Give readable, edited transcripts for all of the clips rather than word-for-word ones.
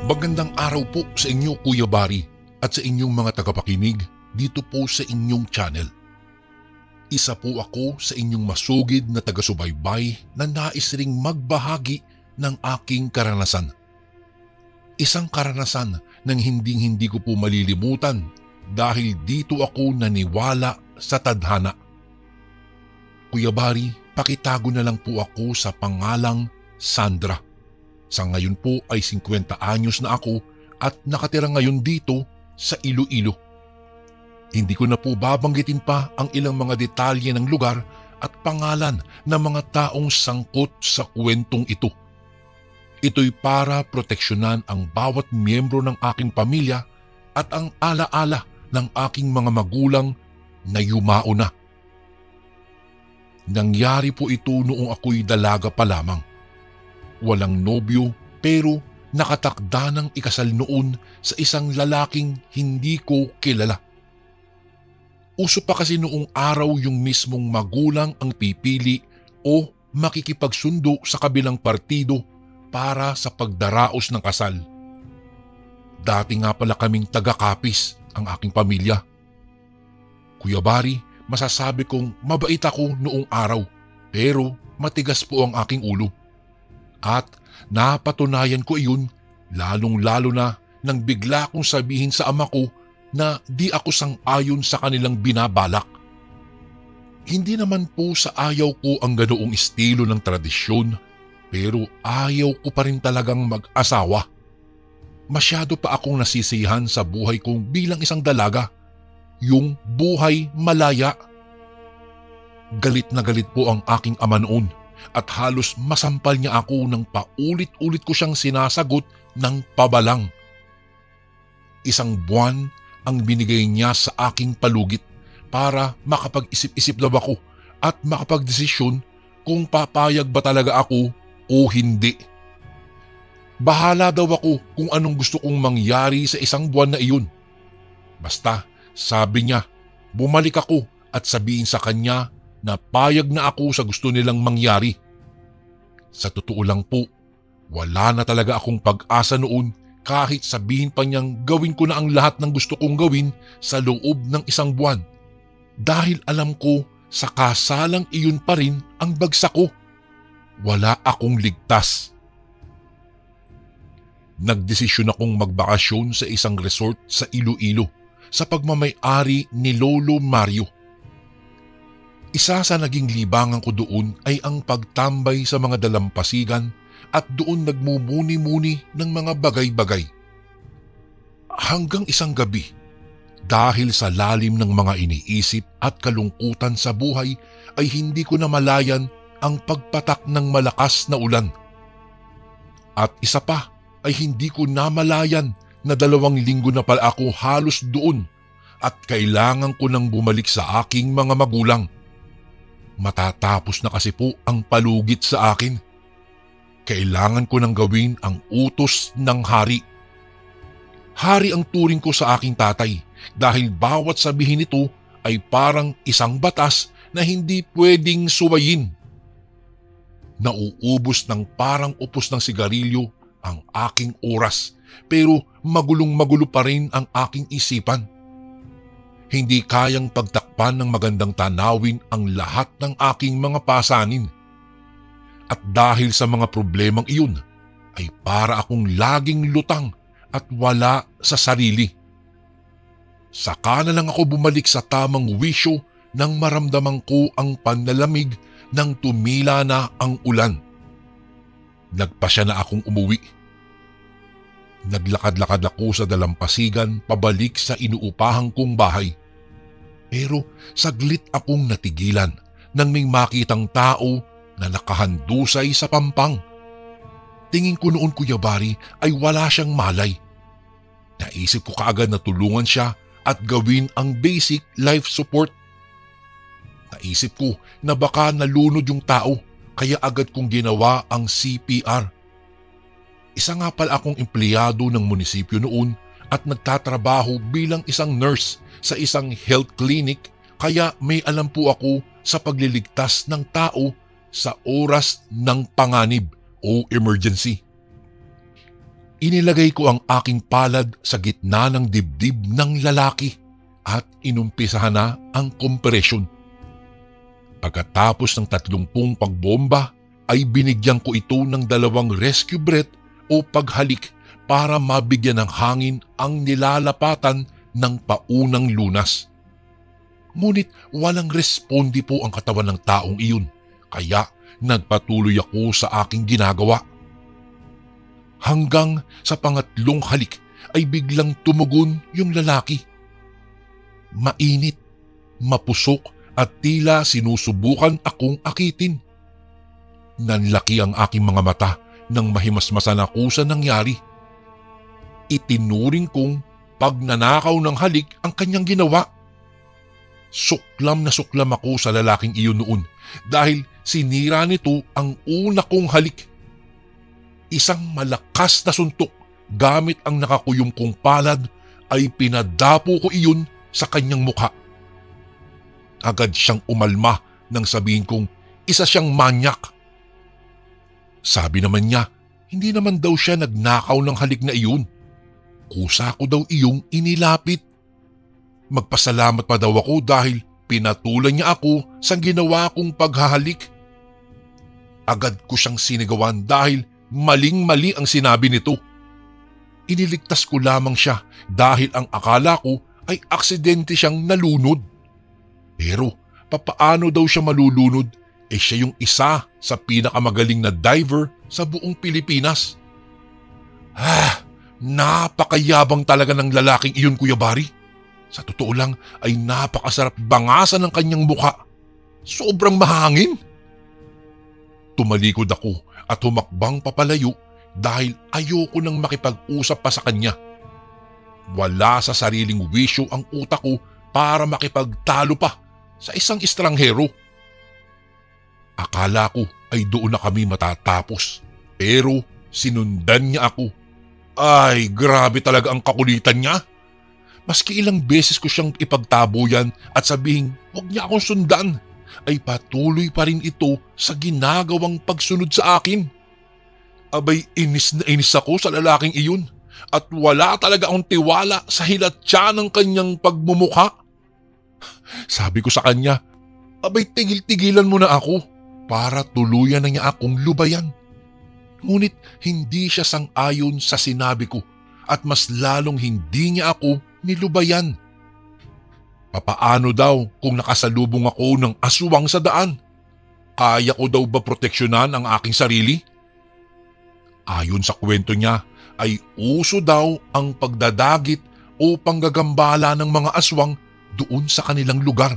Magandang araw po sa inyo Kuya Bari at sa inyong mga tagapakinig dito po sa inyong channel. Isa po ako sa inyong masugid na taga-subaybay na nais ring magbahagi ng aking karanasan. Isang karanasan ng hindi ko po malilimutan dahil dito ako naniwala sa tadhana. Kuya Bari, pakitago na lang po ako sa pangalang Sandra. Sa ngayon po ay 50 anyos na ako at nakatira ngayon dito sa Iloilo. Hindi ko na po babanggitin pa ang ilang mga detalye ng lugar at pangalan ng mga taong sangkot sa kwentong ito. Ito'y para proteksyonan ang bawat miyembro ng aking pamilya at ang alaala ng aking mga magulang na yumao na. Nangyari po ito noong ako'y dalaga pa lamang. Walang nobyo pero nakatakda ng ikasal noon sa isang lalaking hindi ko kilala. Uso pa kasi noong araw yung mismong magulang ang pipili o makikipagsundo sa kabilang partido para sa pagdaraos ng kasal. Dati nga pala kaming taga-kapis ang aking pamilya. Kuya Bari, masasabi kong mabait ako noong araw pero matigas po ang aking ulo. At napatunayan ko iyon lalong-lalo na nang bigla kong sabihin sa ama ko na di ako sang-ayon sa kanilang binabalak. Hindi naman po sa ayaw ko ang ganoong estilo ng tradisyon pero ayaw ko pa rin talagang mag-asawa. Masyado pa akong nasisiyahan sa buhay kong bilang isang dalaga, yung buhay malaya. Galit na galit po ang aking ama noon. At halos masampal niya ako nang paulit-ulit ko siyang sinasagot ng pabalang. Isang buwan ang binigay niya sa aking palugit para makapag-isip-isip daw ako at makapagdesisyon kung papayag ba talaga ako o hindi. Bahala daw ako kung anong gusto kong mangyari sa isang buwan na iyon. Basta, sabi niya, bumalik ako at sabihin sa kanya na payag na ako sa gusto nilang mangyari. Sa totoo lang po, wala na talaga akong pag-asa noon kahit sabihin pa niyang gawin ko na ang lahat ng gusto kong gawin sa loob ng isang buwan. Dahil alam ko sa kasalang iyon pa rin ang bagsak ko. Wala akong ligtas. Nagdesisyon akong magbakasyon sa isang resort sa Iloilo sa pagmamay-ari ni Lolo Mario. Isa sa naging libangan ko doon ay ang pagtambay sa mga dalampasigan at doon nagmumuni-muni ng mga bagay-bagay. Hanggang isang gabi, dahil sa lalim ng mga iniisip at kalungkutan sa buhay ay hindi ko namalayan ang pagpatak ng malakas na ulan. At isa pa ay hindi ko namalayan na 2 linggo na pala ako halos doon at kailangan ko nang bumalik sa aking mga magulang. Matatapos na kasi po ang palugit sa akin. Kailangan ko nang gawin ang utos ng hari. Hari ang turing ko sa aking tatay dahil bawat sabihin nito ay parang isang batas na hindi pwedeng suwayin. Nauubos ng parang upos ng sigarilyo ang aking oras pero magulong-magulo pa rin ang aking isipan. Hindi kayang pagtakpan ng magandang tanawin ang lahat ng aking mga pasanin. At dahil sa mga problemang iyon, ay para akong laging lutang at wala sa sarili. Saka na lang ako bumalik sa tamang wisyo nang maramdaman ko ang panlalamig nang tumila na ang ulan. Nagpasya na akong umuwi. Naglakad-lakad ako sa dalampasigan pabalik sa inuupahang kong bahay. Pero saglit akong natigilan nang may makitang tao na nakahandusay sa pampang. Tingin ko noon Kuya Bari ay wala siyang malay. Naisip ko kaagad na tulungan siya at gawin ang basic life support. Naisip ko na baka nalunod yung tao kaya agad kong ginawa ang CPR. Isa nga pala akong empleyado ng munisipyo noon at nagtatrabaho bilang isang nurse sa isang health clinic kaya may alam po ako sa pagliligtas ng tao sa oras ng panganib o emergency. Inilagay ko ang aking palad sa gitna ng dibdib ng lalaki at inumpisahan na ang kompresyon. Pagkatapos ng 30 pagbomba ay binigyan ko ito ng 2 rescue breath o paghalik para mabigyan ng hangin ang nilalapatan ng paunang lunas. Ngunit walang responde po ang katawan ng taong iyon, kaya nagpatuloy ako sa aking ginagawa. Hanggang sa pangatlong halik ay biglang tumugon yung lalaki. Mainit, mapusok at tila sinusubukan akong akitin. Nanlaki ang aking mga mata nang mahimasmasan ako sa nangyari. Itinuring kong pagnanakaw ng halik ang kanyang ginawa. Suklam na suklam ako sa lalaking iyon noon dahil sinira nito ang una kong halik. Isang malakas na suntok gamit ang nakakuyom kong palad ay pinadapo ko iyon sa kanyang mukha. Agad siyang umalma nang sabihin kong isa siyang manyak. Sabi naman niya, hindi naman daw siya nagnakaw ng halik na iyon. Kusa ko daw iyong inilapit. Magpasalamat pa daw ako dahil pinatulan niya ako sa ginawa kong paghahalik. Agad ko siyang sinigawan dahil maling-mali ang sinabi nito. Iniligtas ko lamang siya dahil ang akala ko ay aksidente siyang nalunod. Pero papaano daw siya malulunod? Siya yung isa sa pinakamagaling na diver sa buong Pilipinas. Napakayabang talaga ng lalaking iyon, Kuya Bari. Sa totoo lang ay napakasarap bangasan ng kanyang mukha. Sobrang mahangin. Tumalikod ako at humakbang papalayo dahil ayoko nang makipag-usap pa sa kanya. Wala sa sariling wisyo ang utak ko para makipagtalo pa sa isang estranghero. Akala ko ay doon na kami matatapos, pero sinundan niya ako. Ay, grabe talaga ang kakulitan niya. Maski ilang beses ko siyang ipagtabuyan at sabihin huwag niya akong sundan, ay patuloy pa rin ito sa ginagawang pagsunod sa akin. Abay, inis na inis ako sa lalaking iyon at wala talaga akong tiwala sa hilatsa ng kanyang pagmumukha. Sabi ko sa kanya, abay tigil-tigilan mo na ako para tuluyan na niya akong lubayan. Ngunit hindi siya sang-ayon sa sinabi ko at mas lalong hindi niya ako nilubayan. Papaano daw kung nakasalubong ako ng aswang sa daan? Kaya ko daw ba proteksyonan ang aking sarili? Ayon sa kwento niya ay uso daw ang pagdadagit o panggagambala ng mga aswang doon sa kanilang lugar.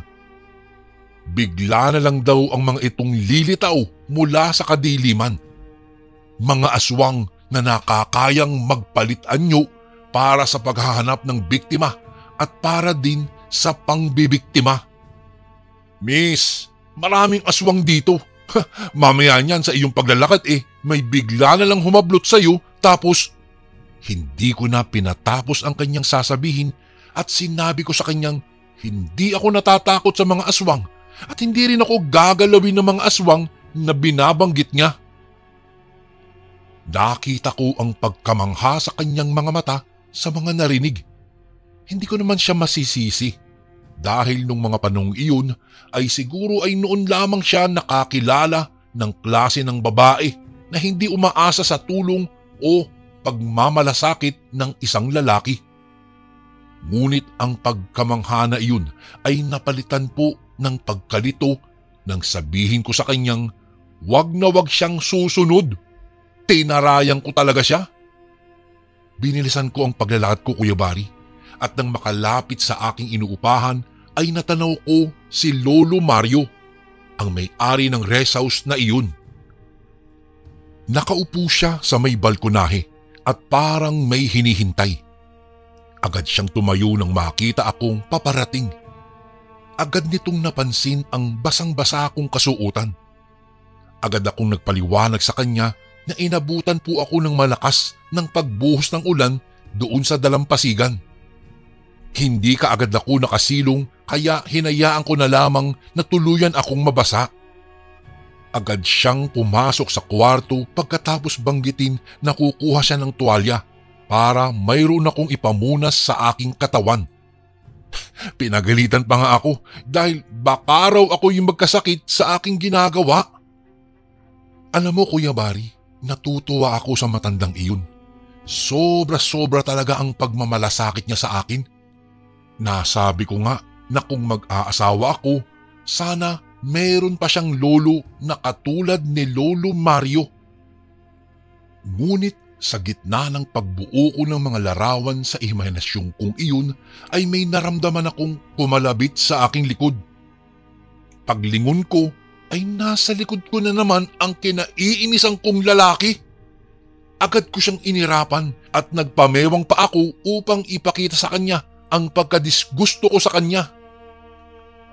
Bigla na lang daw ang mga itong lilitaw mula sa kadiliman. Mga aswang na nakakayang magpalit anyo para sa paghahanap ng biktima at para din sa pangbibiktima. Miss, maraming aswang dito. Mamaya niyan sa iyong paglalakad may bigla na lang humablot sa iyo tapos hindi ko na pinatapos ang kanyang sasabihin at sinabi ko sa kanyang hindi ako natatakot sa mga aswang at hindi rin ako gagalawin ng mga aswang na binabanggit niya. Nakita ko ang pagkamangha sa kanyang mga mata sa mga narinig. Hindi ko naman siya masisisi dahil nung mga panong iyon ay siguro ay noon lamang siya nakakilala ng klase ng babae na hindi umaasa sa tulong o pagmamalasakit ng isang lalaki. Ngunit ang pagkamangha na iyon ay napalitan po ng pagkalito nang sabihin ko sa kanyang wag na wag siyang susunod. Tinarayan ko talaga siya. Binilisan ko ang paglalakad ko, Kuya Bari, at nang makalapit sa aking inuupahan ay natanaw ko si Lolo Mario, ang may-ari ng rest house na iyon. Nakaupo siya sa may balkonahe at parang may hinihintay. Agad siyang tumayo nang makita akong paparating. Agad nitong napansin ang basang-basa akong kasuotan. Agad akong nagpaliwanag sa kanya na inabutan po ako ng malakas ng pagbuhos ng ulan doon sa dalampasigan. Hindi kaagad ako nakasilong kaya hinayaan ko na lamang na tuluyan akong mabasa. Agad siyang pumasok sa kwarto pagkatapos banggitin na kukuha siya ng tuwalya para mayroon akong ipamunas sa aking katawan. Pinagalitan pa nga ako dahil baka raw ako yung magkasakit sa aking ginagawa. Alam mo Kuya Bari, natutuwa ako sa matandang iyon. Sobra-sobra talaga ang pagmamalasakit niya sa akin. Nasabi ko nga na kung mag-aasawa ako, sana meron pa siyang lolo na katulad ni Lolo Mario. Ngunit sa gitna ng pagbuo ko ng mga larawan sa imahinasyon kong iyon ay may naramdaman akong kumalabit sa aking likod. Paglingon ko ay nasa likod ko na naman ang kinaiinisan kong lalaki. Agad ko siyang inirapan at nagpamewang pa ako upang ipakita sa kanya ang pagkadisgusto ko sa kanya.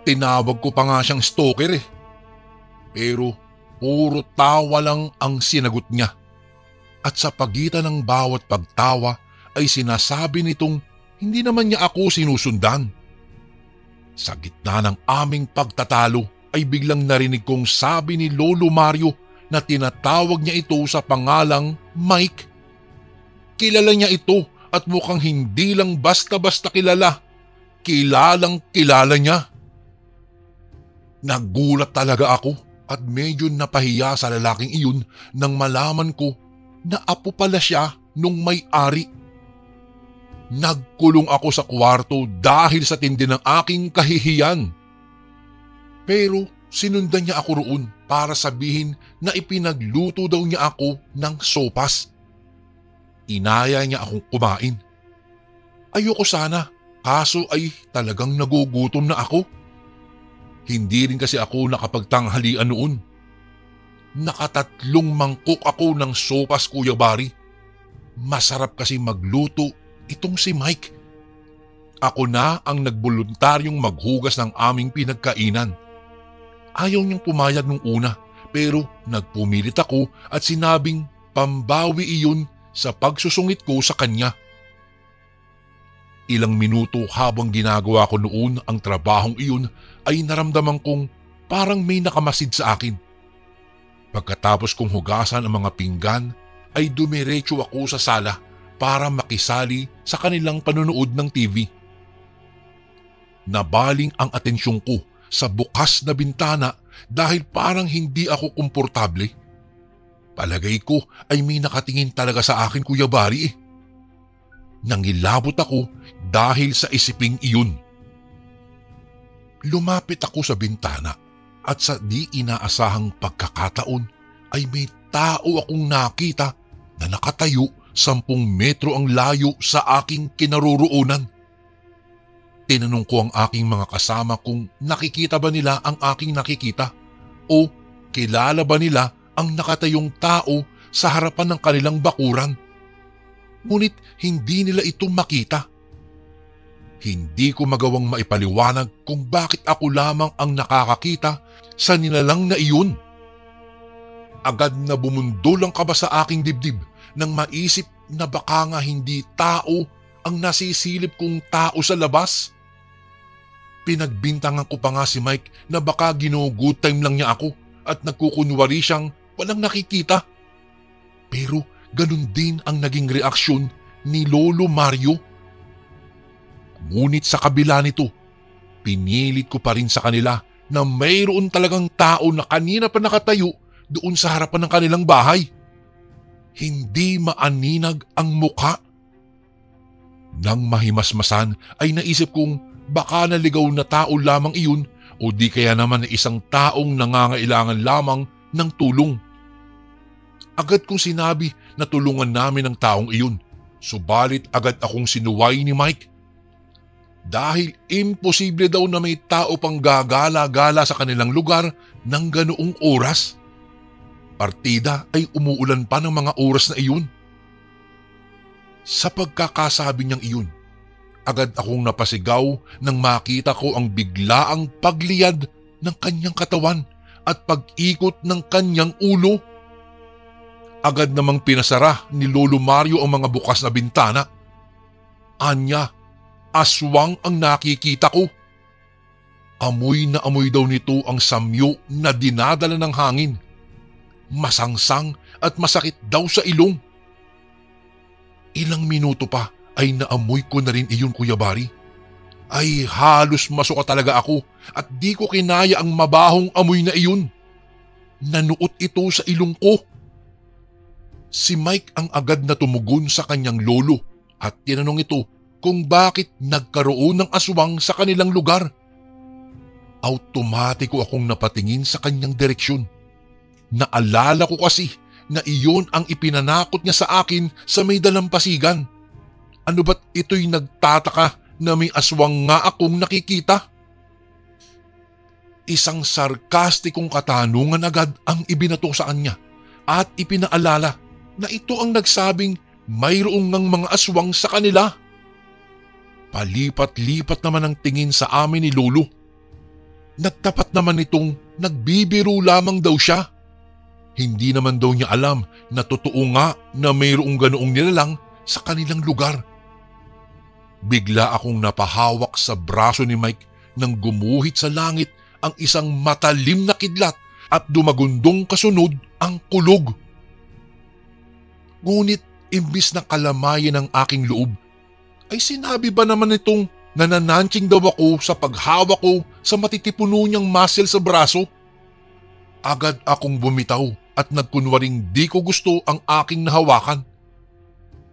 Tinawag ko pa nga siyang stalker eh. Pero puro tawa lang ang sinagot niya. At sa pagitan ng bawat pagtawa ay sinasabi nitong hindi naman niya ako sinusundan. Sa gitna ng aming pagtatalo ay biglang narinig kong sabi ni Lolo Mario na tinatawag niya ito sa pangalang Mike. Kilala niya ito at mukhang hindi lang basta-basta kilala. Kilalang kilala niya. Nagulat talaga ako at medyo napahiya sa lalaking iyon nang malaman ko na apo pala siya nung may-ari. Nagkulong ako sa kwarto dahil sa tindi ng aking kahihiyan. Pero sinundan niya ako roon para sabihin na ipinagluto daw niya ako ng sopas. Inaya niya akong kumain. Ayoko sana, kaso ay talagang nagugutom na ako. Hindi rin kasi ako nakapagtanghalian noon. Nakatatlong mangkok ako ng sopas Kuya Bari. Masarap kasi magluto itong si Mike. Ako na ang nagboluntaryong maghugas ng aming pinagkainan. Ayaw niyang pumayag nung una pero nagpumilit ako at sinabing pambawi iyon sa pagsusungit ko sa kanya. Ilang minuto habang ginagawa ko noon ang trabahong iyon ay naramdaman kong parang may nakamasid sa akin. Pagkatapos kong hugasan ang mga pinggan ay dumiretso ako sa sala para makisali sa kanilang panunood ng TV. Nabaling ang atensyon ko sa bukas na bintana dahil parang hindi ako komportable. Palagay ko ay may nakatingin talaga sa akin Kuya Bari eh. Nangilabot ako dahil sa isiping iyon. Lumapit ako sa bintana at sa di inaasahang pagkakataon ay may tao akong nakita na nakatayo 10 metro ang layo sa aking kinaroroonan. Tinanong ko ang aking mga kasama kung nakikita ba nila ang aking nakikita o kilala ba nila ang nakatayong tao sa harapan ng kanilang bakuran. Ngunit hindi nila ito makita. Hindi ko magawang maipaliwanag kung bakit ako lamang ang nakakakita sa nilalang na iyon. Agad na bumundol ang kaba sa aking dibdib nang maisip na baka nga hindi tao ang nasisilip kong tao sa labas. Pinagbintangan ko pa nga si Mike na baka gino-good time lang niya ako at nagkukunwari siyang walang nakikita. Pero ganun din ang naging reaksyon ni Lolo Mario. Ngunit sa kabila nito, pinilit ko pa rin sa kanila na mayroon talagang tao na kanina pa nakatayo doon sa harapan ng kanilang bahay. Hindi maaninag ang mukha. Nang mahimasmasan ay naisip kong baka naligaw na tao lamang iyon o di kaya naman na isang taong nangangailangan lamang ng tulong. Agad kong sinabi na tulungan namin ang taong iyon, subalit agad akong sinuway ni Mike. Dahil imposible daw na may tao pang gagala-gala sa kanilang lugar ng ganoong oras. Partida ay umuulan pa ng mga oras na iyon. Sa pagkakasabi niyang iyon, agad akong napasigaw nang makita ko ang biglaang pagliyad ng kanyang katawan at pag-ikot ng kanyang ulo. Agad namang pinasara ni Lolo Mario ang mga bukas na bintana. Anya, aswang ang nakikita ko. Amoy na amoy daw nito ang samyo na dinadala ng hangin. Masangsang at masakit daw sa ilong. Ilang minuto pa ay naamoy ko na rin iyon, Kuya Bari. Ay halos masuka talaga ako at di ko kinaya ang mabahong amoy na iyon. Nanuot ito sa ilong ko. Si Mike ang agad na tumugon sa kanyang lolo at tinanong ito kung bakit nagkaroon ng aswang sa kanilang lugar. Automatiko akong napatingin sa kanyang direksyon. Naalala ko kasi na iyon ang ipinanakot niya sa akin sa may dalampasigan. Ano ba't ito'y nagtataka na may aswang nga akong nakikita? Isang sarkastikong katanungan agad ang ibinato sa kanya at ipinaalala na ito ang nagsabing mayroong ngang mga aswang sa kanila. Palipat-lipat naman ang tingin sa amin ni Lolo. Nagtapat naman itong nagbibiro lamang daw siya. Hindi naman daw niya alam na totoo nga na mayroong ganoong nilalang sa kanilang lugar. Bigla akong napahawak sa braso ni Mike nang gumuhit sa langit ang isang matalim na kidlat at dumagundong kasunod ang kulog. Ngunit imbis na kalamayan ang aking loob, ay sinabi ba naman itong nanananching daw ako sa paghawak ko sa matitipuno niyang muscle sa braso? Agad akong bumitaw at nagkunwaring di ko gusto ang aking nahawakan.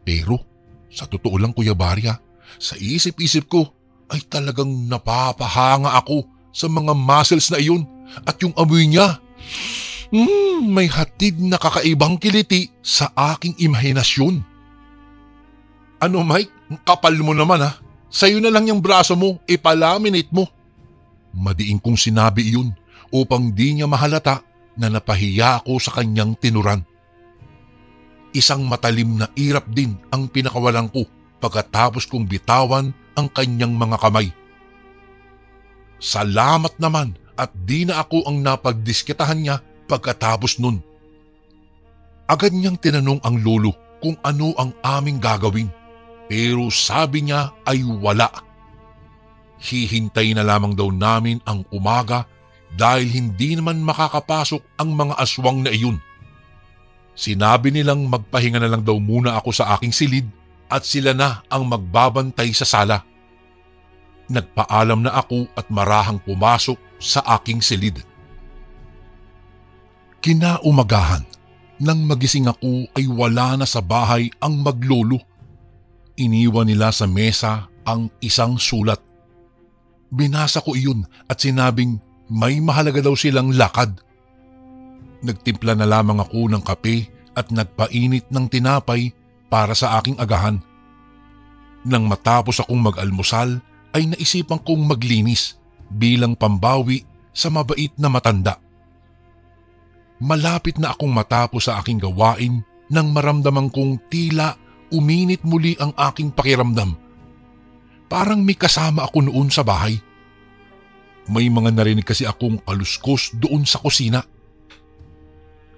Pero sa totoo lang, Kuya Barya, sa isip-isip ko ay talagang napapahanga ako sa mga muscles na iyon at yung amoy niya. May hatid na kakaibang kiliti sa aking imahinasyon. Ano Mike, kapal mo naman ha. Sa'yo na lang yung braso mo, ipalaminate mo. Madiin kong sinabi iyon upang di niya mahalata na napahiya ako sa kanyang tinuran. Isang matalim na irap din ang pinakawalan ko pagkatapos kong bitawan ang kanyang mga kamay. Salamat naman at di na ako ang napagdiskitahan niya pagkatapos nun. Agad niyang tinanong ang lolo kung ano ang aming gagawin, pero sabi niya ay wala. Hihintay na lamang daw namin ang umaga dahil hindi naman makakapasok ang mga aswang na iyon. Sinabi nilang magpahinga na lang daw muna ako sa aking silid at sila na ang magbabantay sa sala. Nagpaalam na ako at marahang pumasok sa aking silid. Kinaumagahan, nang magising ako ay wala na sa bahay ang maglolo. Iniwan nila sa mesa ang isang sulat. Binasa ko iyon at sinabing may mahalaga daw silang lakad. Nagtimpla na lamang ako ng kape at nagpainit ng tinapay para sa aking agahan. Nang matapos akong mag-almusal ay naisipan kong maglinis bilang pambawi sa mabait na matanda. Malapit na akong matapos sa aking gawain nang maramdaman kong tila uminit muli ang aking pakiramdam. Parang may kasama ako noon sa bahay. May mga narinig kasi akong kaluskos doon sa kusina.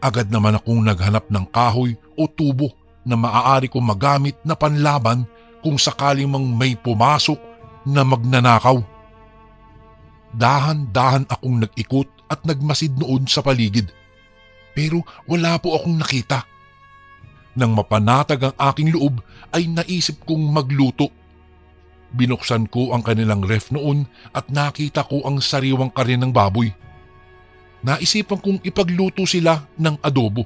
Agad naman akong naghanap ng kahoy o tubo na maaari kong magamit na panlaban kung sakaling mang may pumasok na magnanakaw. Dahan-dahan akong nag-ikot at nagmasid noon sa paligid. Pero wala po akong nakita. Nang mapanatag ang aking loob ay naisip kong magluto. Binuksan ko ang kanilang ref noon at nakita ko ang sariwang karne ng baboy. Naisipan kong ipagluto sila ng adobo.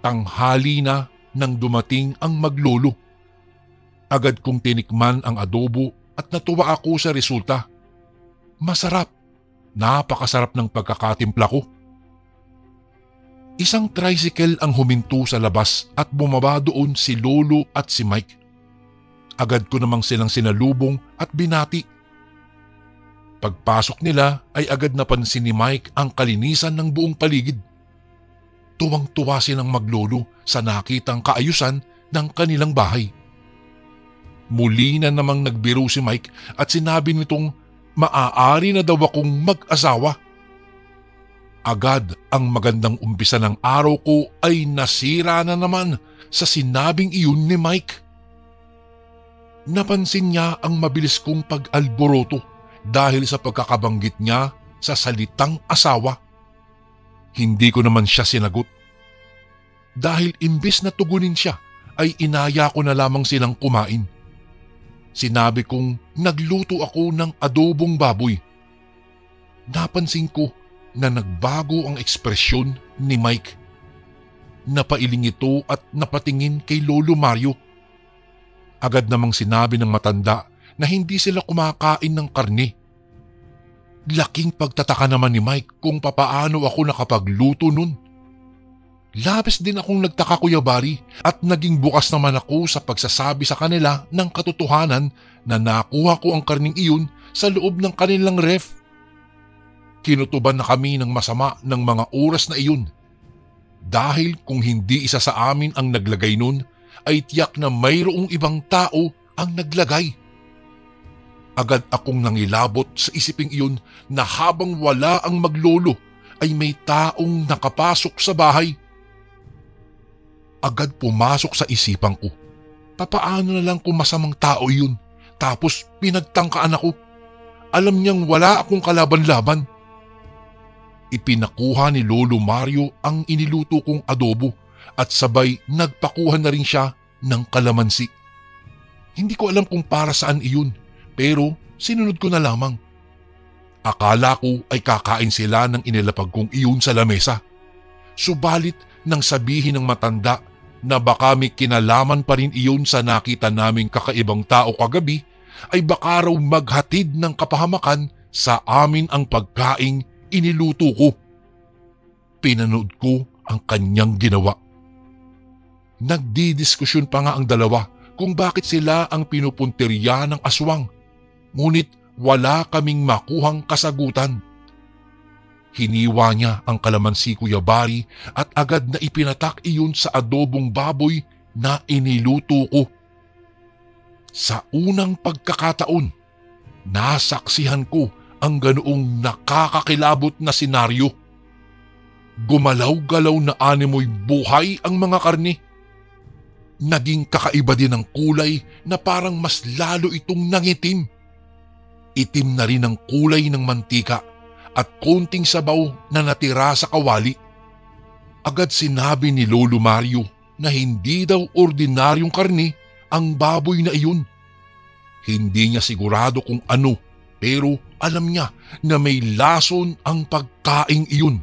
Tanghali na nang dumating ang maglolo. Agad kong tinikman ang adobo at natuwa ako sa resulta. Masarap. Napakasarap ng pagkakatimpla ko. Isang tricycle ang huminto sa labas at bumaba doon si Lolo at si Mike. Agad ko namang silang sinalubong at binati. Pagpasok nila ay agad napansin ni Mike ang kalinisan ng buong paligid. Tuwang-tuwa silang maglolo sa nakitang kaayusan ng kanilang bahay. Muli na namang nagbiro si Mike at sinabi nitong maaari na daw akong mag-asawa. Agad ang magandang umpisa ng araw ko ay nasira na naman sa sinabing iyon ni Mike. Napansin niya ang mabilis kong pag-alboroto dahil sa pagkakabanggit niya sa salitang asawa. Hindi ko naman siya sinagot. Dahil imbis na tugunin siya ay inaya ko na lamang silang kumain. Sinabi kong nagluto ako ng adobong baboy. Napansin ko na nagbago ang ekspresyon ni Mike. Napailing ito at napatingin kay Lolo Mario. Agad namang sinabi ng matanda na hindi sila kumakain ng karne. Laking pagtataka naman ni Mike kung papaano ako nakapagluto nun. Labis din akong nagtaka, Kuya Bari, at naging bukas naman ako sa pagsasabi sa kanila ng katotohanan na nakuha ko ang karning iyon sa loob ng kanilang ref. Kinutuban na kami ng masama ng mga oras na iyon. Dahil kung hindi isa sa amin ang naglagay nun, ay tiyak na mayroong ibang tao ang naglagay. Agad akong nangilabot sa isiping iyon na habang wala ang maglolo ay may taong nakapasok sa bahay. Agad pumasok sa isipan ko. Papaano na lang kung masamang tao yun, tapos pinagtangkaan ako. Alam niyang wala akong kalaban-laban. Ipinakuha ni Lolo Mario ang iniluto kong adobo at sabay nagpakuha na rin siya ng kalamansi. Hindi ko alam kung para saan iyon, pero sinunod ko na lamang. Akala ko ay kakain sila ng inilapag kong iyon sa lamesa. Subalit nang sabihin ng matanda na baka may kinalaman pa rin iyon sa nakita naming kakaibang tao kagabi, ay baka raw maghatid ng kapahamakan sa amin ang pagkaing iniluto ko. Pinanood ko ang kanyang ginawa. Nagdidiskusyon pa nga ang dalawa kung bakit sila ang pinupuntirya ng aswang, ngunit wala kaming makuhang kasagutan. Hiniwa niya ang kalamansi, Kuya Bari, at agad na ipinatak iyon sa adobong baboy na iniluto ko. Sa unang pagkakataon, nasaksihan ko ang ganoong nakakakilabot na senaryo. Gumalaw-galaw na animoy buhay ang mga karne. Naging kakaiba din ang kulay na parang mas lalo itong nangitim. Itim na rin ang kulay ng mantika at konting sabaw na natira sa kawali. Agad sinabi ni Lolo Mario na hindi daw ordinaryong karne ang baboy na iyon. Hindi niya sigurado kung ano, pero alam niya na may lason ang pagkaing iyon.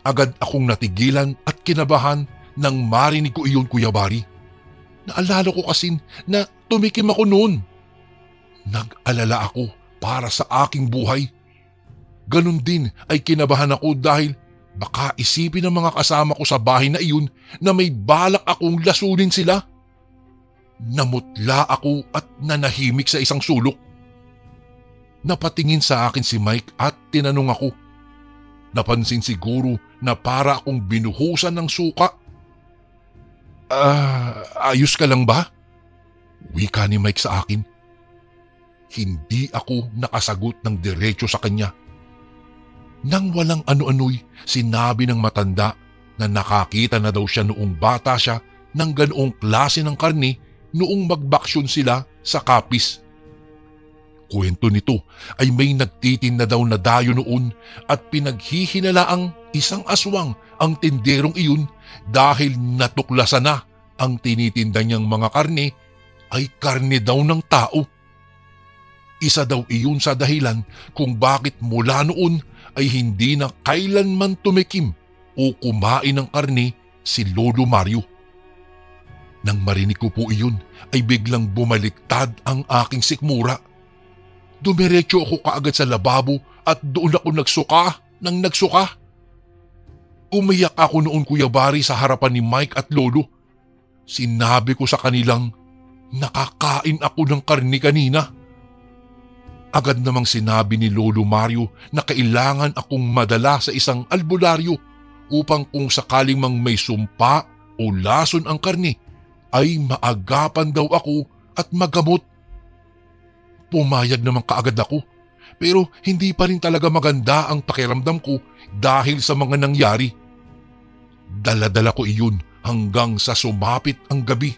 Agad akong natigilan at kinabahan nang marinig ko iyon, Kuya Bari. Naalala ko kasi na tumikim ako noon. Nag-alala ako para sa aking buhay. Ganon din ay kinabahan ako dahil baka isipin ng mga kasama ko sa bahay na iyon na may balak akong lasunin sila. Namutla ako at nanahimik sa isang sulok. Napatingin sa akin si Mike at tinanong ako. Napansin siguro na para akong binuhusan ng suka. Ayos ka lang ba? Wika ni Mike sa akin. Hindi ako nakasagot ng diretso sa kanya. Nang walang ano-ano'y sinabi ng matanda na nakakita na daw siya noong bata siya ng ganoong klase ng karne noong magbaksyon sila sa Kapis. Kwento nito ay may nagtitinda daw na dayo noon at pinaghihinalaang isang aswang ang tinderong iyon dahil natuklasan na ang tinitinda niyang mga karne ay karne daw ng tao. Isa daw iyon sa dahilan kung bakit mula noon ay hindi na kailanman tumikim o kumain ng karne si Lolo Mario. Nang marinig ko po iyon ay biglang bumaliktad ang aking sikmura. Dumiretso ako kaagad sa lababo at doon ako nagsuka. Umiyak ako noon, Kuya Bari, sa harapan ni Mike at Lolo. Sinabi ko sa kanilang nakakain ako ng karne kanina. Agad namang sinabi ni Lolo Mario na kailangan akong madala sa isang albularyo upang kung sakaling mang may sumpa o lason ang karne ay maagapan daw ako at magamot. Pumayag naman kaagad ako, pero hindi pa rin talaga maganda ang pakiramdam ko dahil sa mga nangyari. Dala-dala ko iyon hanggang sa sumapit ang gabi.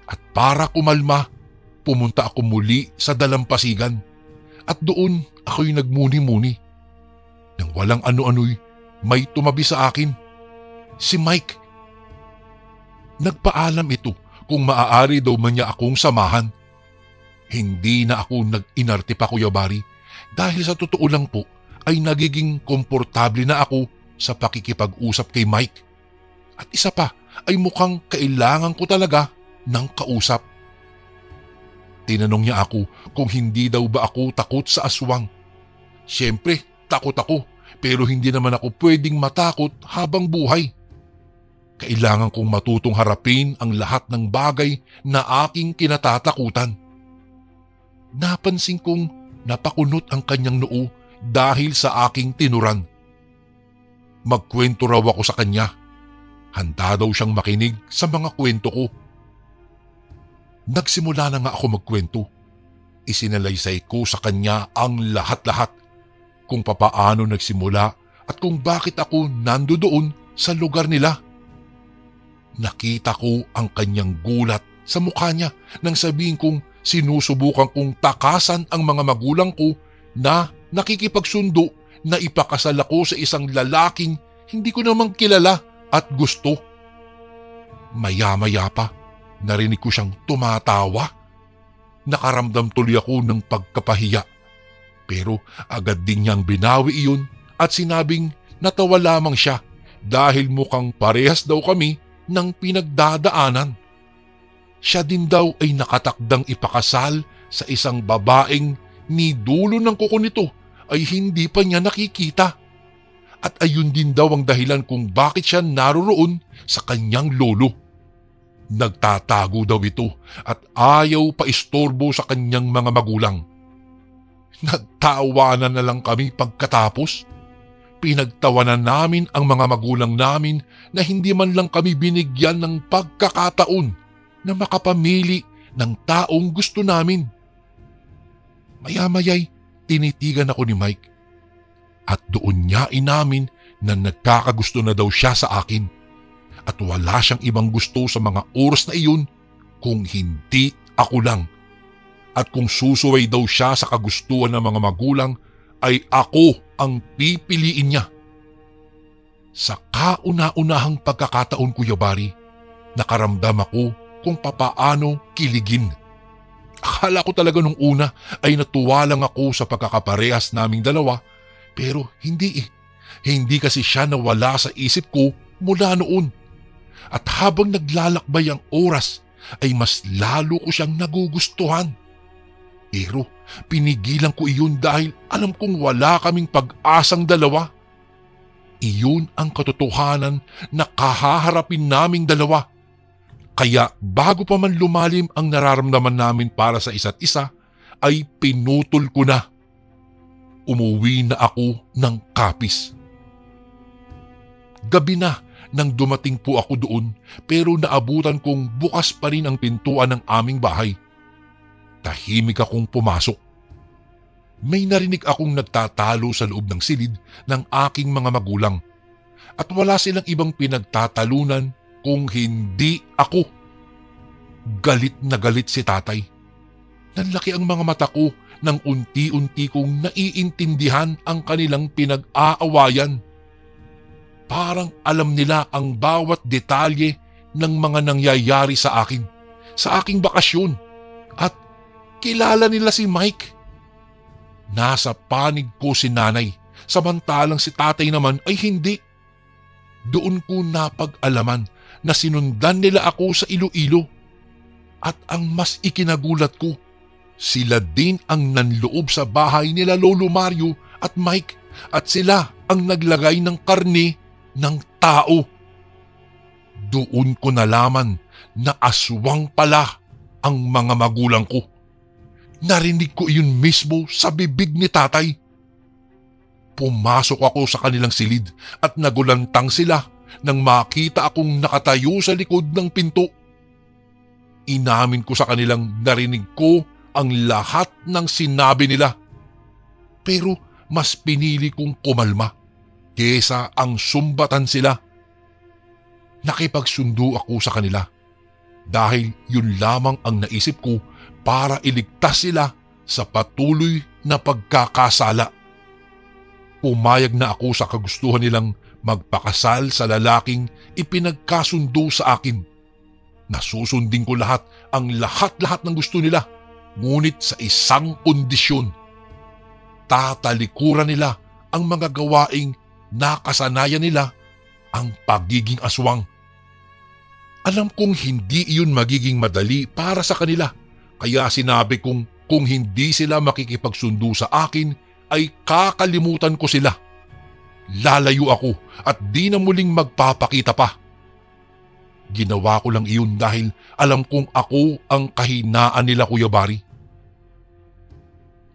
At para kumalma, pumunta ako muli sa dalampasigan at doon ako'y nagmuni-muni. Nang walang ano-ano'y may tumabi sa akin, si Mike. Nagpaalam ito kung maaari daw man niya akong samahan. Hindi na ako nag-inarte pa, Kuya Bari, dahil sa totoo lang po ay nagiging komportable na ako sa pakikipag-usap kay Mike. At isa pa ay mukhang kailangan ko talaga ng kausap. Tinanong niya ako kung hindi daw ba ako takot sa aswang. Siyempre, takot ako, pero hindi naman ako pwedeng matakot habang buhay. Kailangan kong matutong harapin ang lahat ng bagay na aking kinatatakutan. Napansin kong napakunot ang kanyang noo dahil sa aking tinuran. Magkwento raw ako sa kanya. Handa daw siyang makinig sa mga kwento ko. Nagsimula na nga ako magkwento. Isinalaysay ko sa kanya ang lahat-lahat, kung papaano nagsimula at kung bakit ako nandoon sa lugar nila. Nakita ko ang kanyang gulat sa mukha niya nang sabihin kong sinusubukan kong takasan ang mga magulang ko na nakikipagsundo na ipakasal ako sa isang lalaking hindi ko namang kilala at gusto. Maya-maya pa, narinig ko siyang tumatawa. Nakaramdam tuloy ako ng pagkapahiya. Pero agad din niyang binawi iyon at sinabing natawa lamang siya dahil mukhang parehas daw kami ng pinagdadaanan. Siya din daw ay nakatakdang ipakasal sa isang babaeng ni dulo ng kuko nito ay hindi pa niya nakikita. At ayun din daw ang dahilan kung bakit siya naroroon sa kanyang lolo. Nagtatago daw ito at ayaw pa istorbo sa kanyang mga magulang. Nagtawanan na lang kami pagkatapos. Pinagtawanan namin ang mga magulang namin na hindi man lang kami binigyan ng pagkakataon na makapamili ng taong gusto namin. Maya-maya'y tinitigan ako ni Mike at doon niya inamin na nagkakagusto na daw siya sa akin at wala siyang ibang gusto sa mga oras na iyon kung hindi ako lang. At kung susuway daw siya sa kagustuhan ng mga magulang ay ako ang pipiliin niya. Sa kauna-unahang pagkakataon, Kuya Bari, nakaramdam ako kung papaano kiligin. Akala ko talaga nung una ay natuwa lang ako sa pagkakaparehas naming dalawa, pero hindi eh. Hindi kasi siya nawala sa isip ko mula noon. At habang naglalakbay ang oras ay mas lalo ko siyang nagugustuhan. Pero pinigilan ko iyon dahil alam kong wala kaming pag-asang dalawa. Iyon ang katotohanan na kahaharapin naming dalawa. Kaya bago pa man lumalim ang nararamdaman namin para sa isa't isa, ay pinutol ko na. Umuwi na ako ng Kapis. Gabi na nang dumating po ako doon, pero naabutan kong bukas pa rin ang pintuan ng aming bahay. Tahimik akong pumasok. May narinig akong nagtatalo sa loob ng silid ng aking mga magulang at wala silang ibang pinagtatalunan kung hindi ako. Galit na galit si tatay. Nanlaki ang mga mata ko nang unti-unti kong naiintindihan ang kanilang pinag-aawayan. Parang alam nila ang bawat detalye ng mga nangyayari sa akin, sa aking bakasyon, at kilala nila si Mike. Nasa panig ko si nanay, samantalang si tatay naman ay hindi. Doon ko napag-alaman na sinundan nila ako sa Iloilo. At ang mas ikinagulat ko, sila din ang nanloob sa bahay nila Lolo Mario at Mike at sila ang naglagay ng karne ng tao. Doon ko nalaman na aswang pala ang mga magulang ko. Narinig ko iyon mismo sa bibig ni tatay. Pumasok ako sa kanilang silid at nagulantang sila nang makita akong nakatayo sa likod ng pinto. Inamin ko sa kanilang narinig ko ang lahat ng sinabi nila. Pero mas pinili kong kumalma kesa ang sumbatan sila. Nakipagsundo ako sa kanila dahil yun lamang ang naisip ko para iligtas sila sa patuloy na pagkakasala. Pumayag na ako sa kagustuhan nilang magpakasal sa lalaking ipinagkasundo sa akin. Nasusundin ko ang lahat-lahat ng gusto nila, ngunit sa isang kondisyon. Tatalikuran nila ang mga gawaing nakasanayan nila, ang pagiging aswang. Alam kong hindi iyon magiging madali para sa kanila, kaya sinabi kong kung hindi sila makikipagsundo sa akin ay kakalimutan ko sila. Lalayo ako at di na muling magpapakita pa. Ginawa ko lang iyon dahil alam kong ako ang kahinaan nila, Kuya Bari.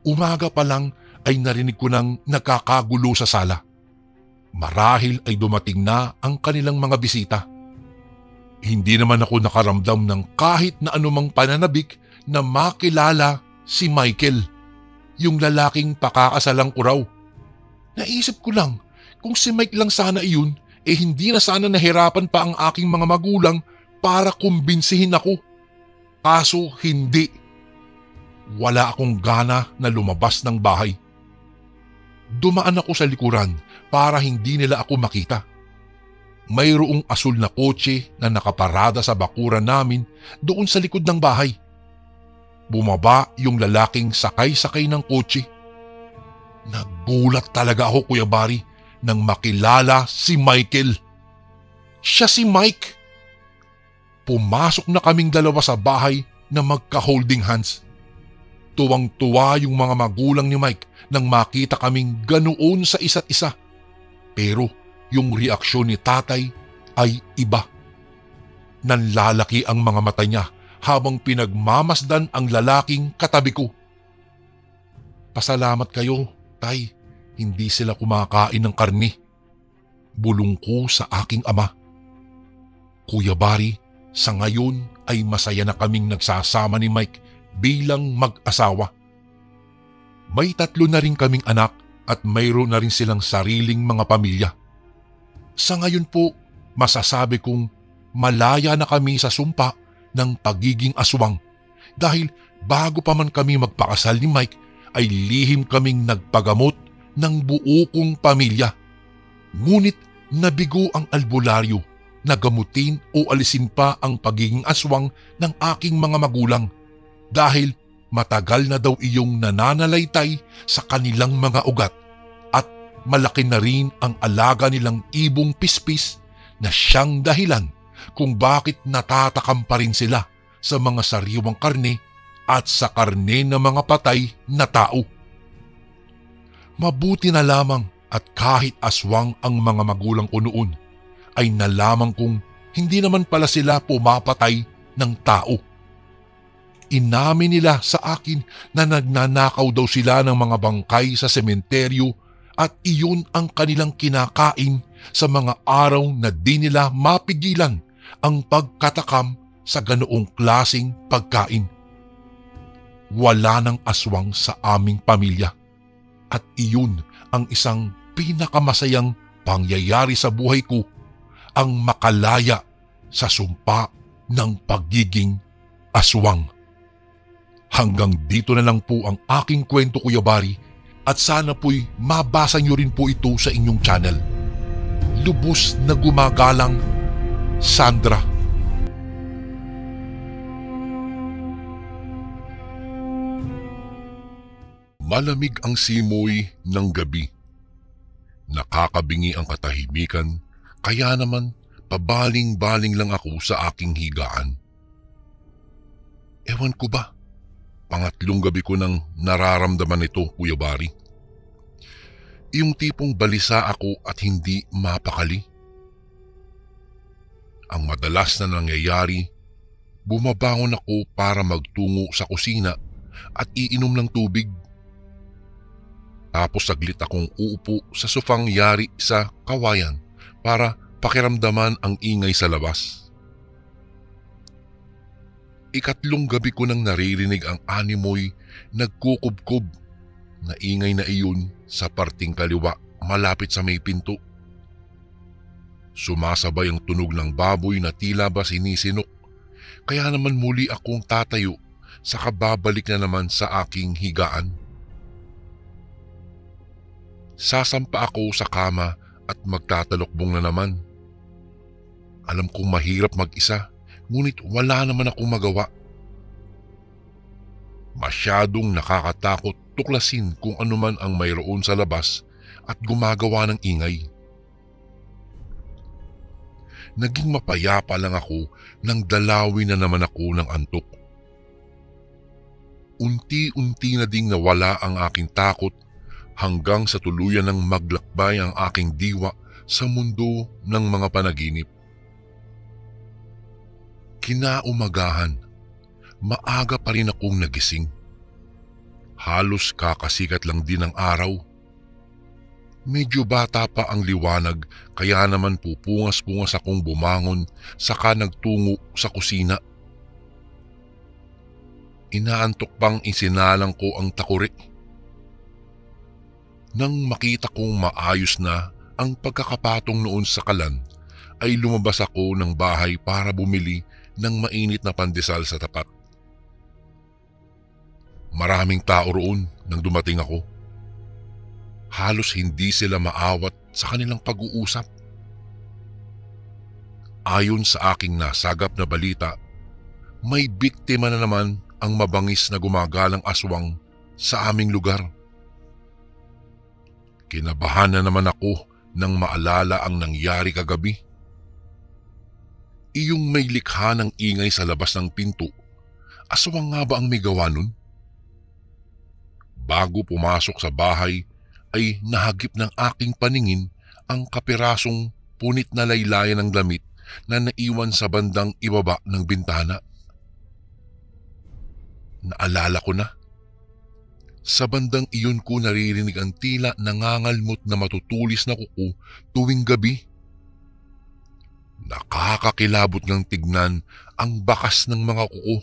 Umaga pa lang ay narinig ko nang nagkakagulo sa sala. Marahil ay dumating na ang kanilang mga bisita. Hindi naman ako nakaramdam ng kahit na anumang pananabik na makilala si Michael, yung lalaking pakakasalang ko raw. Naisip ko lang, kung si Mike lang sana iyon, hindi na sana nahirapan pa ang aking mga magulang para kumbinsihin ako. Kaso hindi. Wala akong gana na lumabas ng bahay. Dumaan ako sa likuran para hindi nila ako makita. Mayroong asul na kotse na nakaparada sa bakuran namin doon sa likod ng bahay. Bumaba yung lalaking sakay-sakay ng kotse. Nagulat talaga ako, Kuya Bari, nang makilala si Michael. Siya si Mike. Pumasok na kaming dalawa sa bahay na magka-holding hands. Tuwang-tuwa yung mga magulang ni Mike nang makita kaming ganoon sa isa't isa. Pero yung reaksyon ni tatay ay iba. Nanlalaki ang mga mata niya habang pinagmamasdan ang lalaking katabi ko. Pasalamat kayo, tay. Hindi sila kumakain ng karne. Bulong ko sa aking ama. Kuya Bari, sa ngayon ay masaya na kaming nagsasama ni Mike bilang mag-asawa. May 3 na rin kaming anak at mayroon na rin silang sariling mga pamilya. Sa ngayon po, masasabi kong malaya na kami sa sumpa ng pagiging aswang dahil bago pa man kami magpakasal ni Mike ay lihim kaming nagpagamot ng buo kong pamilya. Ngunit nabigo ang albularyo na gamutin o alisin pa ang pagiging aswang ng aking mga magulang dahil matagal na daw iyong nananalaytay sa kanilang mga ugat at malaki na rin ang alaga nilang ibong pispis na siyang dahilan kung bakit natatakam pa rin sila sa mga sariwang karne at sa karne ng mga patay na tao. Mabuti na lamang at kahit aswang ang mga magulang ko noon, ay nalaman kong hindi naman pala sila pumapatay ng tao. Inamin nila sa akin na nagnanakaw daw sila ng mga bangkay sa sementeryo at iyon ang kanilang kinakain sa mga araw na di nila mapigilan ang pagkatakam sa ganoong klaseng pagkain. Wala nang aswang sa aming pamilya. At iyon ang isang pinakamasayang pangyayari sa buhay ko, ang makalaya sa sumpa ng pagiging aswang. Hanggang dito na lang po ang aking kwento, Kuya Bari, at sana po'y mabasa niyo rin po ito sa inyong channel. Lubos na gumagalang, Sandra. Malamig ang simoy ng gabi. Nakakabingi ang katahimikan, kaya naman pabaling-baling lang ako sa aking higaan. Ewan ko ba, pangatlong gabi ko nang nararamdaman ito, Kuya Bari. Yung tipong balisa ako at hindi mapakali. Ang madalas na nangyayari, bumabangon ako para magtungo sa kusina at iinom ng tubig. Tapos saglit akong uupo sa sofang yari sa kawayan para pakiramdaman ang ingay sa labas. Ikatlong gabi ko nang naririnig ang animoy nagkukubkob na ingay na iyon sa parting kaliwa malapit sa may pinto. Sumasabay ang tunog ng baboy na tila ba sinisinok, kaya naman muli akong tatayo sa kababalik na naman sa aking higaan. Sasampa ako sa kama at magtatalokbong na naman. Alam kong mahirap mag-isa, ngunit wala naman akong magawa. Masyadong nakakatakot tuklasin kung anuman ang mayroon sa labas at gumagawa ng ingay. Naging mapayapa lang ako nang dalawin na naman ako ng antok. Unti-unti na ding nawala ang aking takot hanggang sa tuluyan ng maglakbay ang aking diwa sa mundo ng mga panaginip. Kinaumagahan, maaga pa rin akong nagising. Halos kakasikat lang din ng araw. Medyo bata pa ang liwanag kaya naman pupungas-pungas akong bumangon saka nagtungo sa kusina. Inaantok pang isinalang ko ang takuri. Nang makita kong maayos na ang pagkakapatong noon sa kalan, ay lumabas ako ng bahay para bumili ng mainit na pandesal sa tapat. Maraming tao roon nang dumating ako. Halos hindi sila maawat sa kanilang pag-uusap. Ayon sa aking nasagap na balita, may biktima na naman ang mabangis na gumagalang aswang sa aming lugar. Kinabahan na naman ako nang maalala ang nangyari kagabi. Iyong may likha ng ingay sa labas ng pinto, aswang nga ba ang may gawa nun? Bago pumasok sa bahay ay nahagip ng aking paningin ang kapirasong punit na laylayan ng damit na naiwan sa bandang ibaba ng bintana. Naalala ko na. Sa bandang iyon ko naririnig ang tila nangangalmot na matutulis na kuko tuwing gabi. Nakakakilabot ng tignan ang bakas ng mga kuko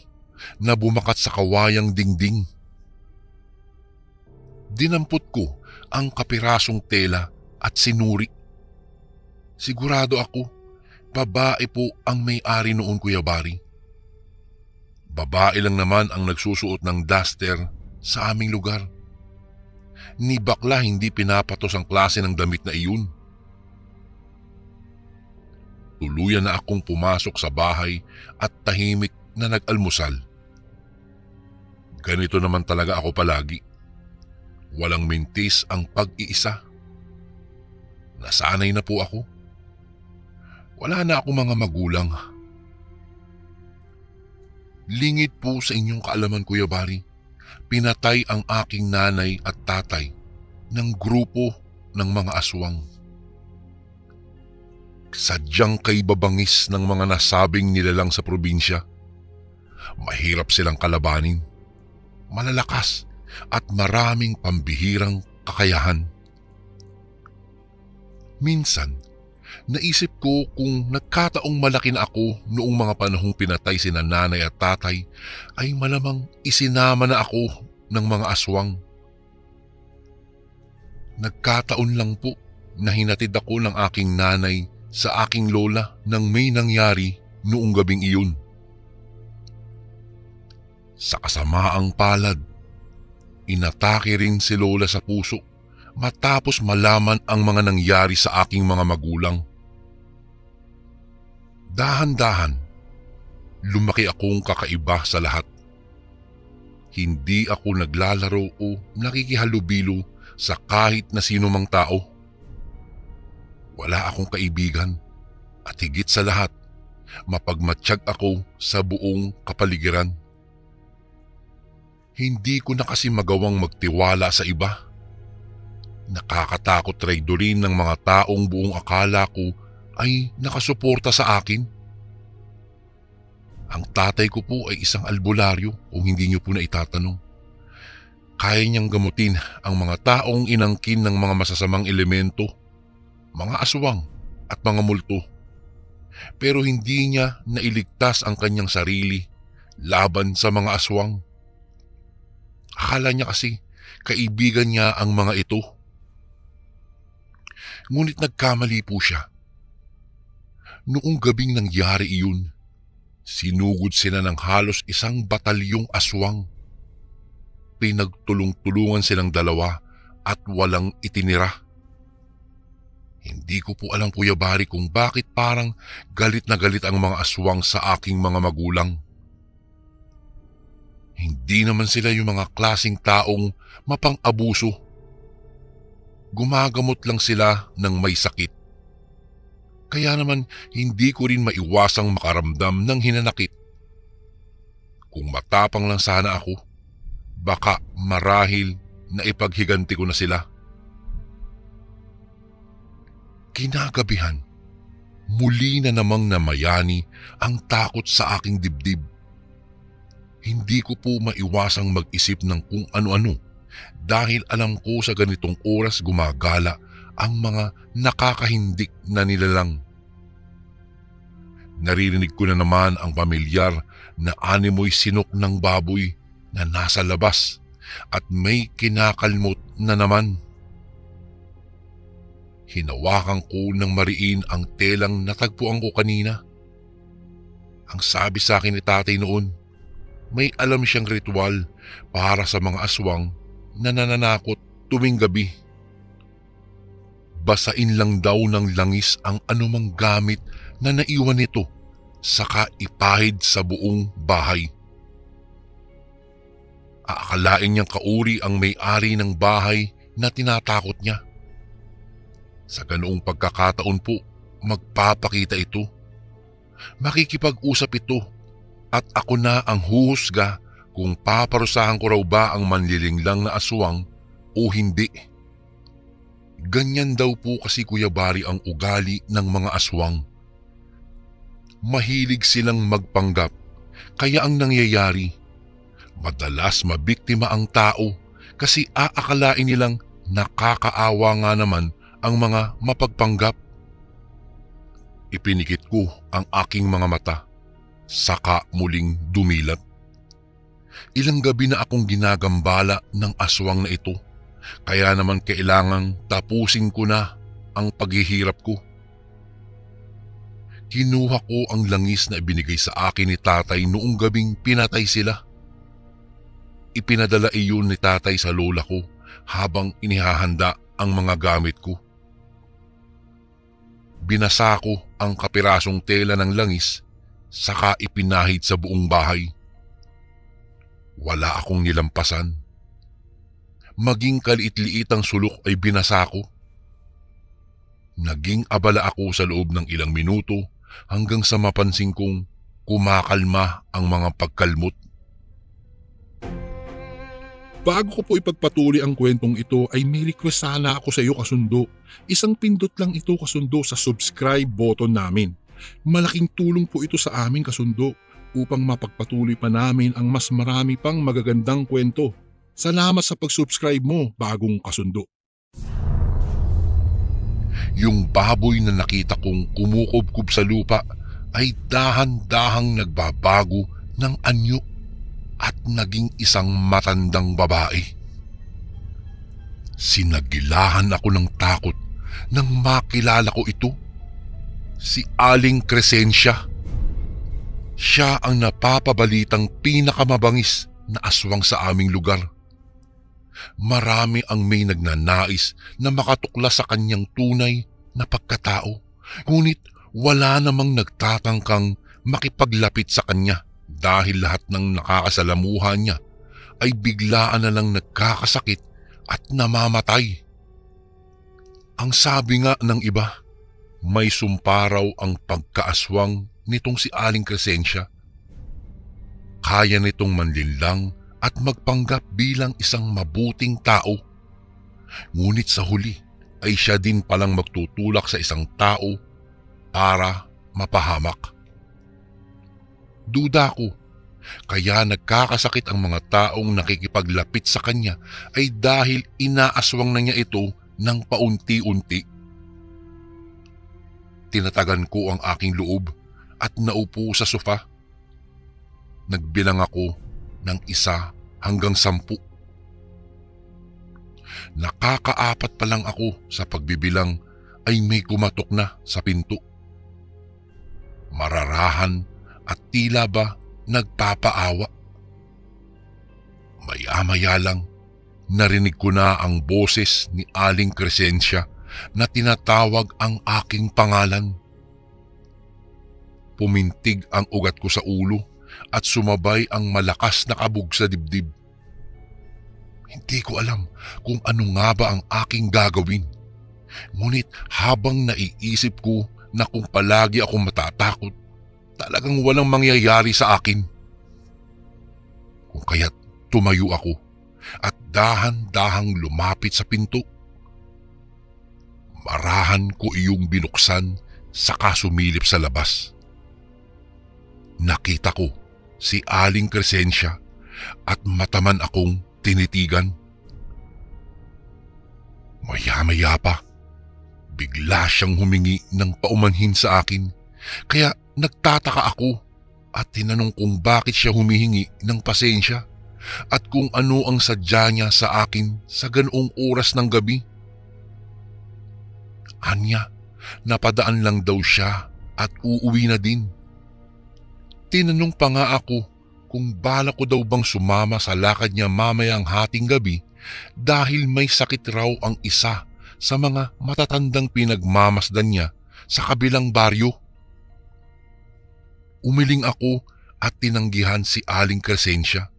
na bumakat sa kawayang dingding. Dinampot ko ang kapirasong tela at sinuri. Sigurado ako, babae po ang may-ari noon, Kuya Bari. Babae lang naman ang nagsusuot ng duster sa aming lugar. Ni bakla hindi pinapatos ang klase ng damit na iyon. Tuluyan na akong pumasok sa bahay at tahimik na nag-almusal. Ganito naman talaga ako palagi. Walang mintis ang pag-iisa. Nasanay na po ako. Wala na akong mga magulang. Lingid po sa inyong kaalaman, Kuya Bari. Pinatay ang aking nanay at tatay ng grupo ng mga aswang. Sadyang kay babangis ng mga nasabing nilalang sa probinsya. Mahirap silang kalabanin. Malalakas at maraming pambihirang kakayahan. Minsan, naisip ko kung nagkataong malaki na ako noong mga panahong pinatay sina nanay at tatay, ay malamang isinama na ako ng mga aswang. Nagkataon lang po na hinatid ako ng aking nanay sa aking lola nang may nangyari noong gabing iyon. Sa kasamaang palad, inatake rin si lola sa puso matapos malaman ang mga nangyari sa aking mga magulang. Dahan-dahan, lumaki akong kakaiba sa lahat. Hindi ako naglalaro o nakikihalubilo sa kahit na sino mang tao. Wala akong kaibigan at higit sa lahat, mapagmatsyag ako sa buong kapaligiran. Hindi ko na kasi magawang magtiwala sa iba. Nakakatakot traidorin ng mga taong buong akala ko ay nakasuporta sa akin. Ang tatay ko po ay isang albularyo kung hindi niyo po na itatanong. Kaya niyang gamutin ang mga taong inangkin ng mga masasamang elemento, mga aswang at mga multo. Pero hindi niya nailigtas ang kanyang sarili laban sa mga aswang. Akala niya kasi kaibigan niya ang mga ito. Ngunit nagkamali po siya. Noong gabing nangyari iyon, sinugod sila ng halos isang batalyong aswang. Pinagtulong-tulungan silang dalawa at walang itinira. Hindi ko po alam, Kuya Bari, kung bakit parang galit na galit ang mga aswang sa aking mga magulang. Hindi naman sila yung mga klasing taong mapang-abuso. Gumagamot lang sila ng may sakit. Kaya naman hindi ko rin maiwasang makaramdam ng hinanakit. Kung matapang lang sana ako, baka marahil na ipaghiganti ko na sila. Kinagabihan, muli na namang namayani ang takot sa aking dibdib. Hindi ko po maiwasang mag-isip ng kung ano-ano dahil alam ko sa ganitong oras gumagala ang mga nakakahindik na nilalang. Naririnig ko na naman ang pamilyar na animoy sinok ng baboy na nasa labas at may kinakalmot na naman. Hinawakan ko ng mariin ang telang natagpuan ko kanina. Ang sabi sa akin ni tatay noon, may alam siyang ritual para sa mga aswang na nananakot tuwing gabi. Basain lang daw ng langis ang anumang gamit na naiwan nito, saka ipahid sa buong bahay. Aakalain niyang kauri ang may-ari ng bahay na tinatakot niya. Sa ganoong pagkakataon po, magpapakita ito. Makikipag-usap ito at ako na ang huhusga kung paparusahan ko raw ba ang manlilinglang na aswang o hindi. Ganyan daw po kasi, Kuya Bari, ang ugali ng mga aswang. Mahilig silang magpanggap, kaya ang nangyayari, madalas mabiktima ang tao kasi aakalain nilang nakakaawa nga naman ang mga mapagpanggap. Ipinikit ko ang aking mga mata, saka muling dumilat. Ilang gabi na akong ginagambala ng aswang na ito, kaya naman kailangang tapusin ko na ang paghihirap ko. Kinuha ko ang langis na ibinigay sa akin ni tatay noong gabing pinatay sila. Ipinadala iyon ni tatay sa lola ko habang inihahanda ang mga gamit ko. Binasa ko ang kapirasong tela ng langis, saka ipinahid sa buong bahay. Wala akong nilampasan. Maging kaliit-liitang sulok ay binasa ko. Naging abala ako sa loob ng ilang minuto hanggang sa mapansin kong kumakalma ang mga pagkalmot. Bago ko po ipagpatuloy ang kwentong ito ay may request sana ako sa iyo, kasundo. Isang pindot lang ito, kasundo, sa subscribe button namin. Malaking tulong po ito sa amin, kasundo, upang mapagpatuloy pa namin ang mas marami pang magagandang kwento. Salamat sa pag-subscribe mo, bagong kasundo. Yung baboy na nakita kong kumukubkub sa lupa ay dahan-dahang nagbabago ng anyo at naging isang matandang babae. Sinagilahan ako ng takot nang makilala ko ito. Si Aling Crescencia. Siya ang napapabalitang pinakamabangis na aswang sa aming lugar. Marami ang may nagnanais na makatuklas sa kanyang tunay na pagkatao, ngunit wala namang nagtatangkang makipaglapit sa kanya dahil lahat ng nakakasalamuhan niya ay biglaan na lang nagkakasakit at namamatay. Ang sabi nga ng iba, may sumpa raw ang pagkaaswang nitong si Aling Crescencia. Kaya nitong manlinlang at magpanggap bilang isang mabuting tao. Ngunit sa huli ay siya din palang magtutulak sa isang tao para mapahamak. Duda ko, kaya nagkakasakit ang mga taong nakikipaglapit sa kanya ay dahil inaaswang na niya ito ng paunti-unti. Tinatagan ko ang aking loob at naupo sa sofa. Nagbilang ako ng 1 hanggang 10. Nakakaapat pa lang ako sa pagbibilang ay may kumatok na sa pinto. Mararahan at tila ba nagpapaawa. Maya-maya lang narinig ko na ang boses ni Aling Crescencia na tinatawag ang aking pangalan. Pumintig ang ugat ko sa ulo at sumabay ang malakas na kabog sa dibdib. Hindi ko alam kung ano nga ba ang aking gagawin. Ngunit habang naiisip ko na kung palagi akong matatakot, talagang walang mangyayari sa akin. Kung kaya't tumayo ako at dahan-dahang lumapit sa pinto. Marahan ko iyong binuksan saka sumilip sa labas. Nakita ko si Aling Crescencia at mataman akong tinitigan. Maya-maya pa, bigla siyang humingi ng paumanhin sa akin, kaya nagtataka ako at tinanong kung bakit siya humihingi ng pasensya at kung ano ang sadya niya sa akin sa ganoong oras ng gabi. Anya, napadaan lang daw siya at uuwi na din. Tinanong pa nga ako kung bala ko daw bang sumama sa lakad niya mamayang hating gabi dahil may sakit raw ang isa sa mga matatandang pinagmamasdan niya sa kabilang baryo. Umiling ako at tinanggihan si Aling Crescencia.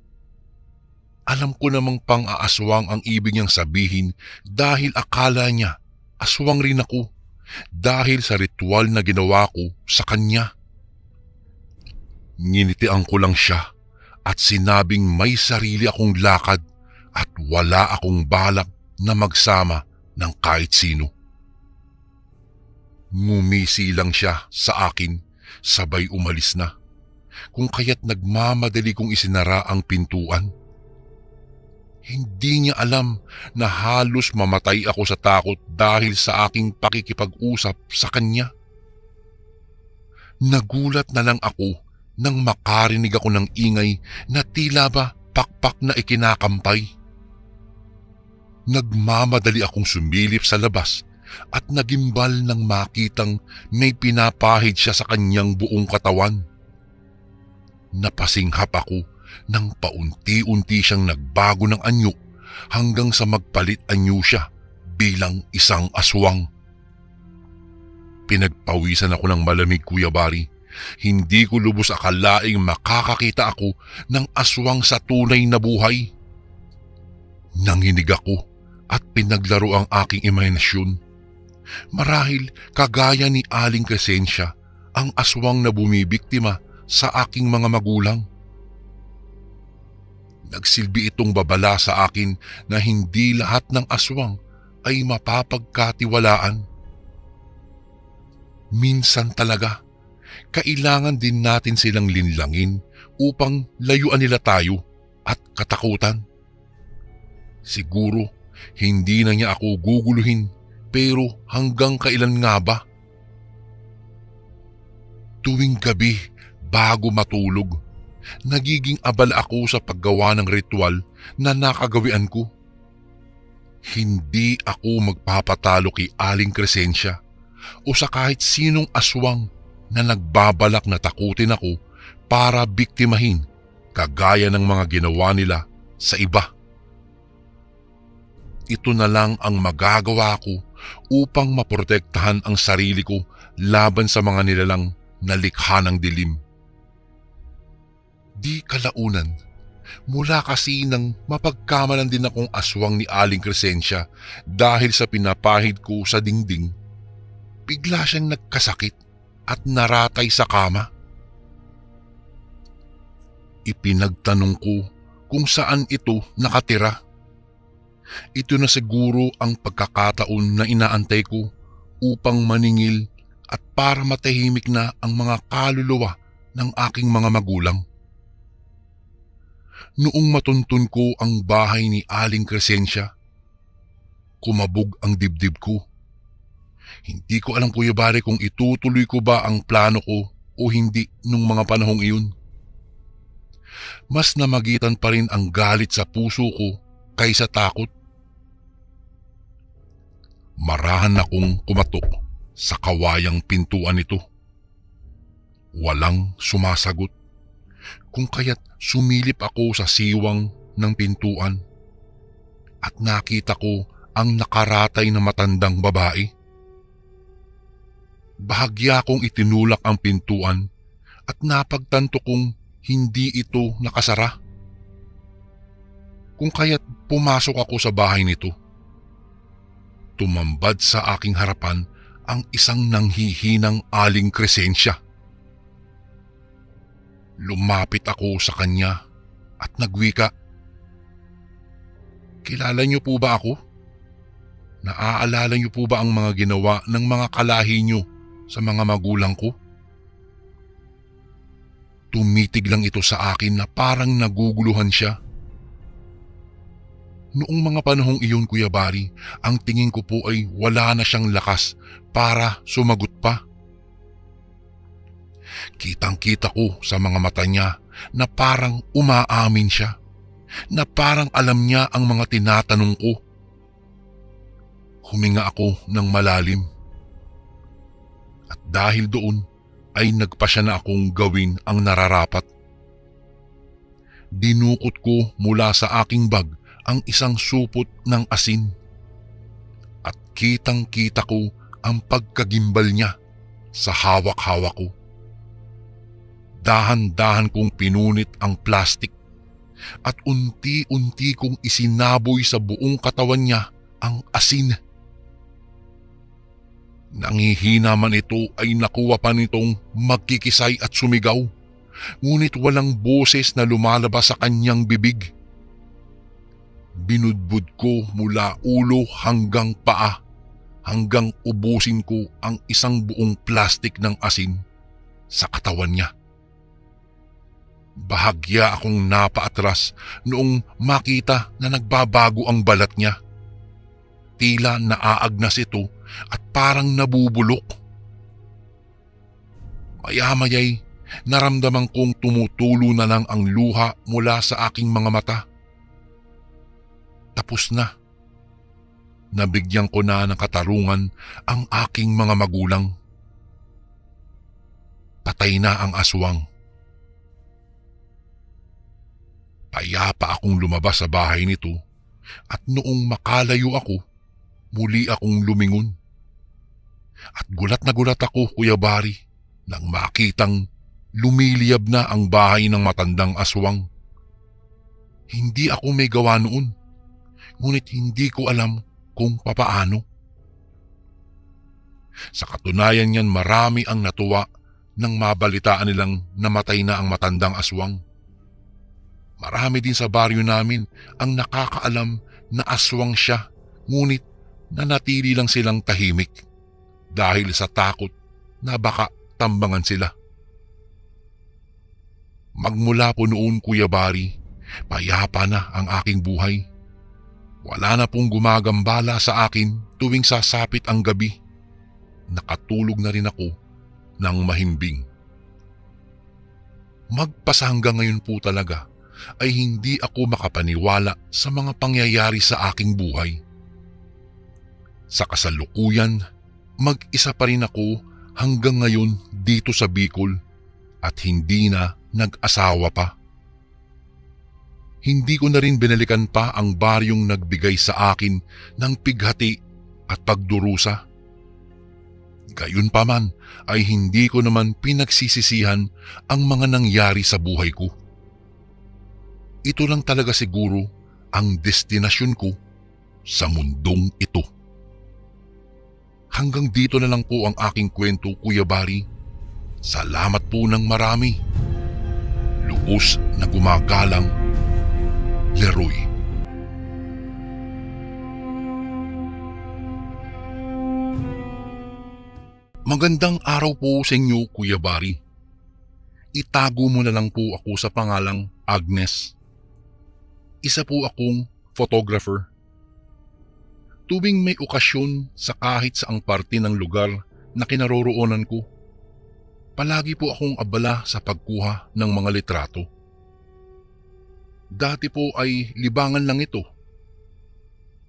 Alam ko namang pang-aaswang ang ibig niyang sabihin dahil akala niya aswang rin ako dahil sa ritual na ginawa ko sa kanya. Nginitian ko lang siya at sinabing may sarili akong lakad at wala akong balak na magsama ng kahit sino. Ngumisi lang siya sa akin sabay umalis na, kung kaya't nagmamadali kong isinara ang pintuan. Hindi niya alam na halos mamatay ako sa takot dahil sa aking pakikipag-usap sa kanya. Nagulat na lang ako nang makarinig ako ng ingay na tila ba pakpak na ikinakampay. Nagmamadali akong sumilip sa labas at nagimbal nang makitang may pinapahid siya sa kanyang buong katawan. Napasinghap ako nang paunti-unti siyang nagbago ng anyo hanggang sa magpalit anyo siya bilang isang aswang. Pinagpawisan ako ng malamig, Kuya Bari. Hindi ko lubos akalaing makakakita ako ng aswang sa tunay na buhay. Nanginig ako at pinaglaro ang aking imahinasyon. Marahil kagaya ni Aling Crescencia ang aswang na bumibiktima sa aking mga magulang. Nagsilbi itong babala sa akin na hindi lahat ng aswang ay mapapagkatiwalaan. Minsan talaga, kailangan din natin silang linlangin upang layuan nila tayo at katakutan. Siguro, hindi na niya ako guguluhin, pero hanggang kailan nga ba? Tuwing gabi, bago matulog, nagiging abala ako sa paggawa ng ritual na nakagawian ko. Hindi ako magpapatalo kay Aling Crescencia o sa kahit sinong aswang na nagbabalak na takutin ako para biktimahin kagaya ng mga ginawa nila sa iba. Ito na lang ang magagawa ko upang maprotektahan ang sarili ko laban sa mga nilalang na likha ng dilim. Di kalaunan, mula kasi nang mapagkamalan din akong aswang ni Aling Crescencia dahil sa pinapahid ko sa dingding, bigla siyang nagkasakit at naratay sa kama. Ipinagtanong ko kung saan ito nakatira. Ito na siguro ang pagkakataon na inaantay ko upang maningil at para matahimik na ang mga kaluluwa ng aking mga magulang. Noong matuntun ko ang bahay ni Aling Crescencia, kumabog ang dibdib ko. Hindi ko alam, Kuya Bari, kung itutuloy ko ba ang plano ko o hindi nung mga panahong iyon. Mas namagitan pa rin ang galit sa puso ko kaysa takot. Marahan akong kumatok sa kawayang pintuan nito. Walang sumasagot, kung kaya't sumilip ako sa siwang ng pintuan at nakita ko ang nakaratay na matandang babae. Bahagya kong itinulak ang pintuan at napagtanto kong hindi ito nakasara. Kung kaya't pumasok ako sa bahay nito. Tumambad sa aking harapan ang isang nanghihinang aling Crescencia. Lumapit ako sa kanya at nagwika, "Kilala niyo po ba ako? Naaalala niyo po ba ang mga ginawa ng mga kalahi niyo sa mga magulang ko?" Tumitig lang ito sa akin na parang naguguluhan siya. Noong mga panahong iyon, Kuya Bari, ang tingin ko po ay wala na siyang lakas para sumagot pa. Kitang-kita ko sa mga mata niya na parang umaamin siya, na parang alam niya ang mga tinatanong ko. Huminga ako ng malalim. At dahil doon ay nagpasya na akong gawin ang nararapat. Dinukot ko mula sa aking bag ang isang supot ng asin. At kitang-kita ko ang pagkagimbal niya sa hawak-hawak ko. Dahan-dahan kong pinunit ang plastik at unti-unti kong isinaboy sa buong katawan niya ang asin. Nangihina man ito ay nakuha pa nitong magkikisay at sumigaw, ngunit walang boses na lumalabas sa kanyang bibig. Binudbud ko mula ulo hanggang paa hanggang ubusin ko ang isang buong plastik ng asin sa katawan niya. Bahagya akong napaatras noong makita na nagbabago ang balat niya. Tila naaagnas ito at parang nabubulok. Maya-maya'y naramdaman kong tumutulo na lang ang luha mula sa aking mga mata. Tapos na. Nabigyan ko na ng katarungan ang aking mga magulang. Patay na ang aswang. Payapa akong lumabas sa bahay nito at noong makalayo ako, muli akong lumingon. At gulat na gulat ako, Kuya Bari, nang makitang lumiliyab na ang bahay ng matandang aswang. Hindi ako may gawa noon, ngunit hindi ko alam kung papaano. Sa katunayan niyan, marami ang natuwa nang mabalitaan nilang namatay na ang matandang aswang. Marami din sa baryo namin ang nakakaalam na aswang siya, ngunit nanatili lang silang tahimik dahil sa takot na baka tambangan sila. Magmula po noon, Kuya Bari, payapa na ang aking buhay. Wala na pong gumagambala sa akin tuwing sasapit ang gabi. Nakatulog na rin ako ng mahimbing. Magpasa hanggang ngayon po talaga ay hindi ako makapaniwala sa mga pangyayari sa aking buhay. Sa kasalukuyan, mag-isa pa rin ako hanggang ngayon dito sa Bicol at hindi na nag-asawa pa. Hindi ko na rin binalikan pa ang baryong nagbigay sa akin ng pighati at pagdurusa. Gayunpaman ay hindi ko naman pinagsisisihan ang mga nangyari sa buhay ko. Ito lang talaga siguro ang destinasyon ko sa mundong ito. Hanggang dito na lang po ang aking kwento, Kuya Bari. Salamat po ng marami. Lubos na gumagalang, Leroy. Magandang araw po sa inyo, Kuya Bari. Itago mo na lang po ako sa pangalang Agnes. Isa po akong photographer. Tuwing may okasyon sa kahit saang parte ng lugar na kinaroroonan ko, palagi po akong abala sa pagkuha ng mga litrato. Dati po ay libangan lang ito.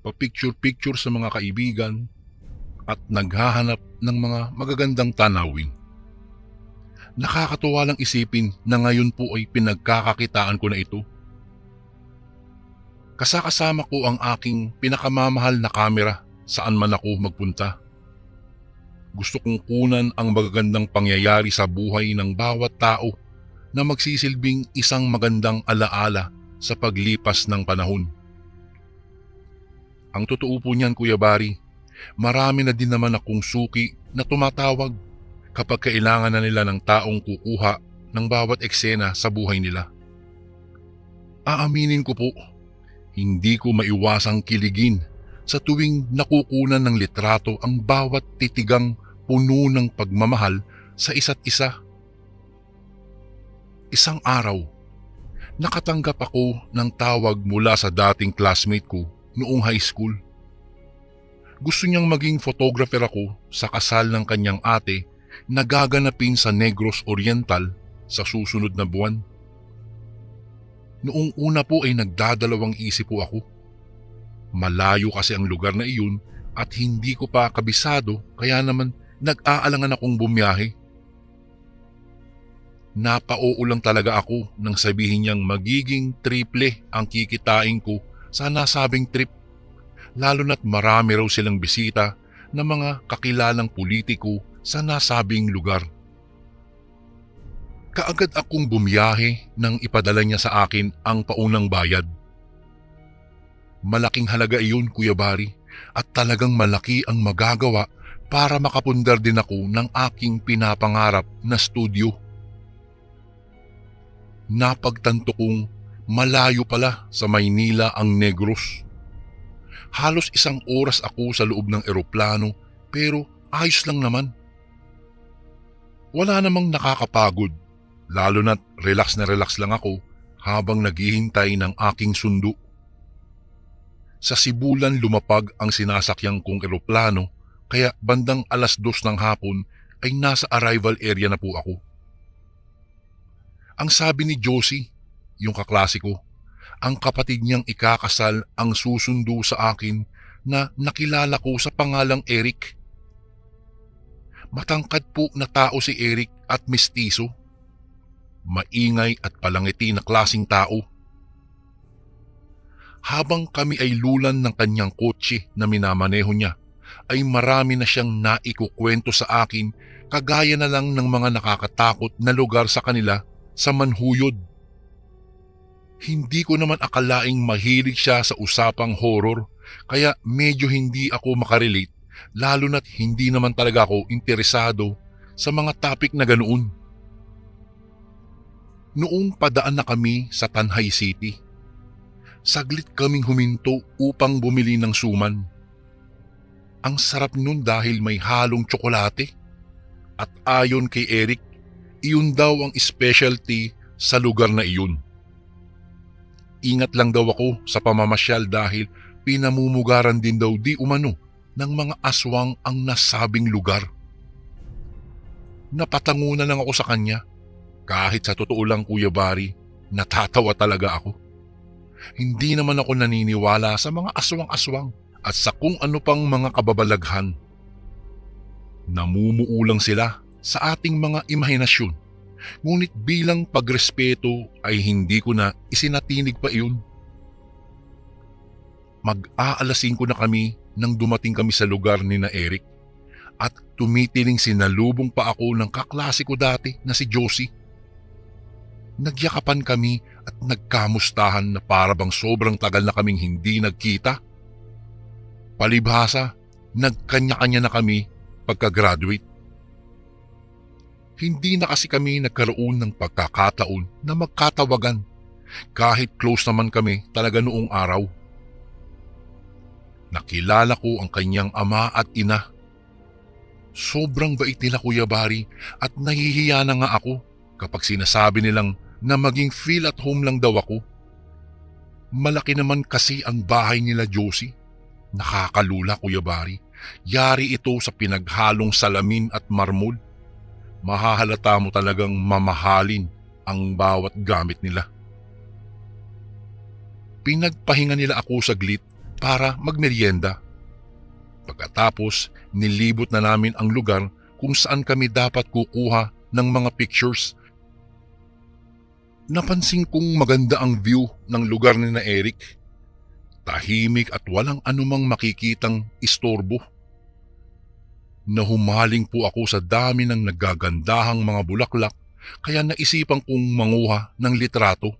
Pa-picture-picture sa mga kaibigan at naghahanap ng mga magagandang tanawin. Nakakatuwa lang isipin na ngayon po ay pinagkakakitaan ko na ito. Kasakasama ko ang aking pinakamamahal na kamera saan man ako magpunta. Gusto kong kunan ang magagandang pangyayari sa buhay ng bawat tao na magsisilbing isang magandang alaala sa paglipas ng panahon. Ang totoo po niyan, Kuya Barry, marami na din naman akong suki na tumatawag kapag kailangan na nila ng taong kukuha ng bawat eksena sa buhay nila. Aaminin ko po, hindi ko maiwasang kiligin sa tuwing nakukunan ng litrato ang bawat titigang puno ng pagmamahal sa isa't isa. Isang araw, nakatanggap ako ng tawag mula sa dating classmate ko noong high school. Gusto niyang maging photographer ako sa kasal ng kanyang ate na gaganapin sa Negros Oriental sa susunod na buwan. Noong una po ay nagdadalawang isip po ako. Malayo kasi ang lugar na iyon at hindi ko pa kabisado kaya naman nag-aalangan akong bumiyahe. Napao lang talaga ako nang sabihin niyang magiging triple ang kikitain ko sa nasabing trip, lalo na't marami raw silang bisita ng mga kakilalang politiko sa nasabing lugar. Kaagad akong bumiyahe nang ipadala niya sa akin ang paunang bayad. Malaking halaga iyon, Kuya Barry, at talagang malaki ang magagawa para makapundar din ako ng aking pinapangarap na studio. Napagtanto kong malayo pala sa Maynila ang Negros. Halos 1 oras ako sa loob ng eroplano pero ayos lang naman. Wala namang nakakapagod, lalo na't relax na relax lang ako habang naghihintay ng aking sundo. Sa Sibulan lumapag ang sinasakyan kong eroplano kaya bandang 2:00 ng hapon ay nasa arrival area na po ako. Ang sabi ni Josie, yung kaklase ko, ang kapatid niyang ikakasal ang susundo sa akin na nakilala ko sa pangalang Eric. Matangkad po na tao si Eric at mistiso. Maingay at palangiti na klasing tao. Habang kami ay lulan ng kanyang kotse na minamaneho niya, ay marami na siyang naikukwento sa akin kagaya na lang ng mga nakakatakot na lugar sa kanila sa Manhuyod. Hindi ko naman akalaing mahilig siya sa usapang horror kaya medyo hindi ako makarelate lalo na't hindi naman talaga ako interesado sa mga topic na ganoon. Noong padaan na kami sa Tanhay City, saglit kaming huminto upang bumili ng suman. Ang sarap nun dahil may halong tsokolate at ayon kay Eric, iyon daw ang specialty sa lugar na iyon. Ingat lang daw ako sa pamamasyal dahil pinamumugaran din daw di umano ng mga aswang ang nasabing lugar. Napatangunan lang ako sa kanya. Kahit sa totoo lang, Kuya Barry, natatawa talaga ako. Hindi naman ako naniniwala sa mga aswang-aswang at sa kung ano pang mga kababalaghan. Namumuulang sila sa ating mga imahinasyon, ngunit bilang pagrespeto ay hindi ko na isinatinig pa iyon. Mag-aalas 5 na kami nang dumating kami sa lugar ni na Eric at tumitiling sinalubong pa ako ng kaklase ko dati na si Josie. Nagyakapan kami at nagkamustahan na para bang sobrang tagal na kaming hindi nagkita. Palibhasa, nagkanya-kanya na kami pagka-graduate. Hindi na kasi kami nagkaroon ng pagkakataon na magkatawagan kahit close naman kami talaga noong araw. Nakilala ko ang kanyang ama at ina. Sobrang bait nila, Kuya Barry, at nahihiya na nga ako kapag sinasabi nilang na maging feel at home lang daw ako. Malaki naman kasi ang bahay nila Josie. Nakakalula, Kuya Barry. Yari ito sa pinaghalong salamin at marmol. Mahahalata mo talagang mamahalin ang bawat gamit nila. Pinagpahinga nila ako saglit para magmeryenda. Pagkatapos, nilibot na namin ang lugar kung saan kami dapat kukuha ng mga pictures. Napansin kong maganda ang view ng lugar ni na Eric. tahimik at walang anumang makikitang istorbo. Nahumaling po ako sa dami ng naggagandahang mga bulaklak kaya naisipan kong manguha ng litrato.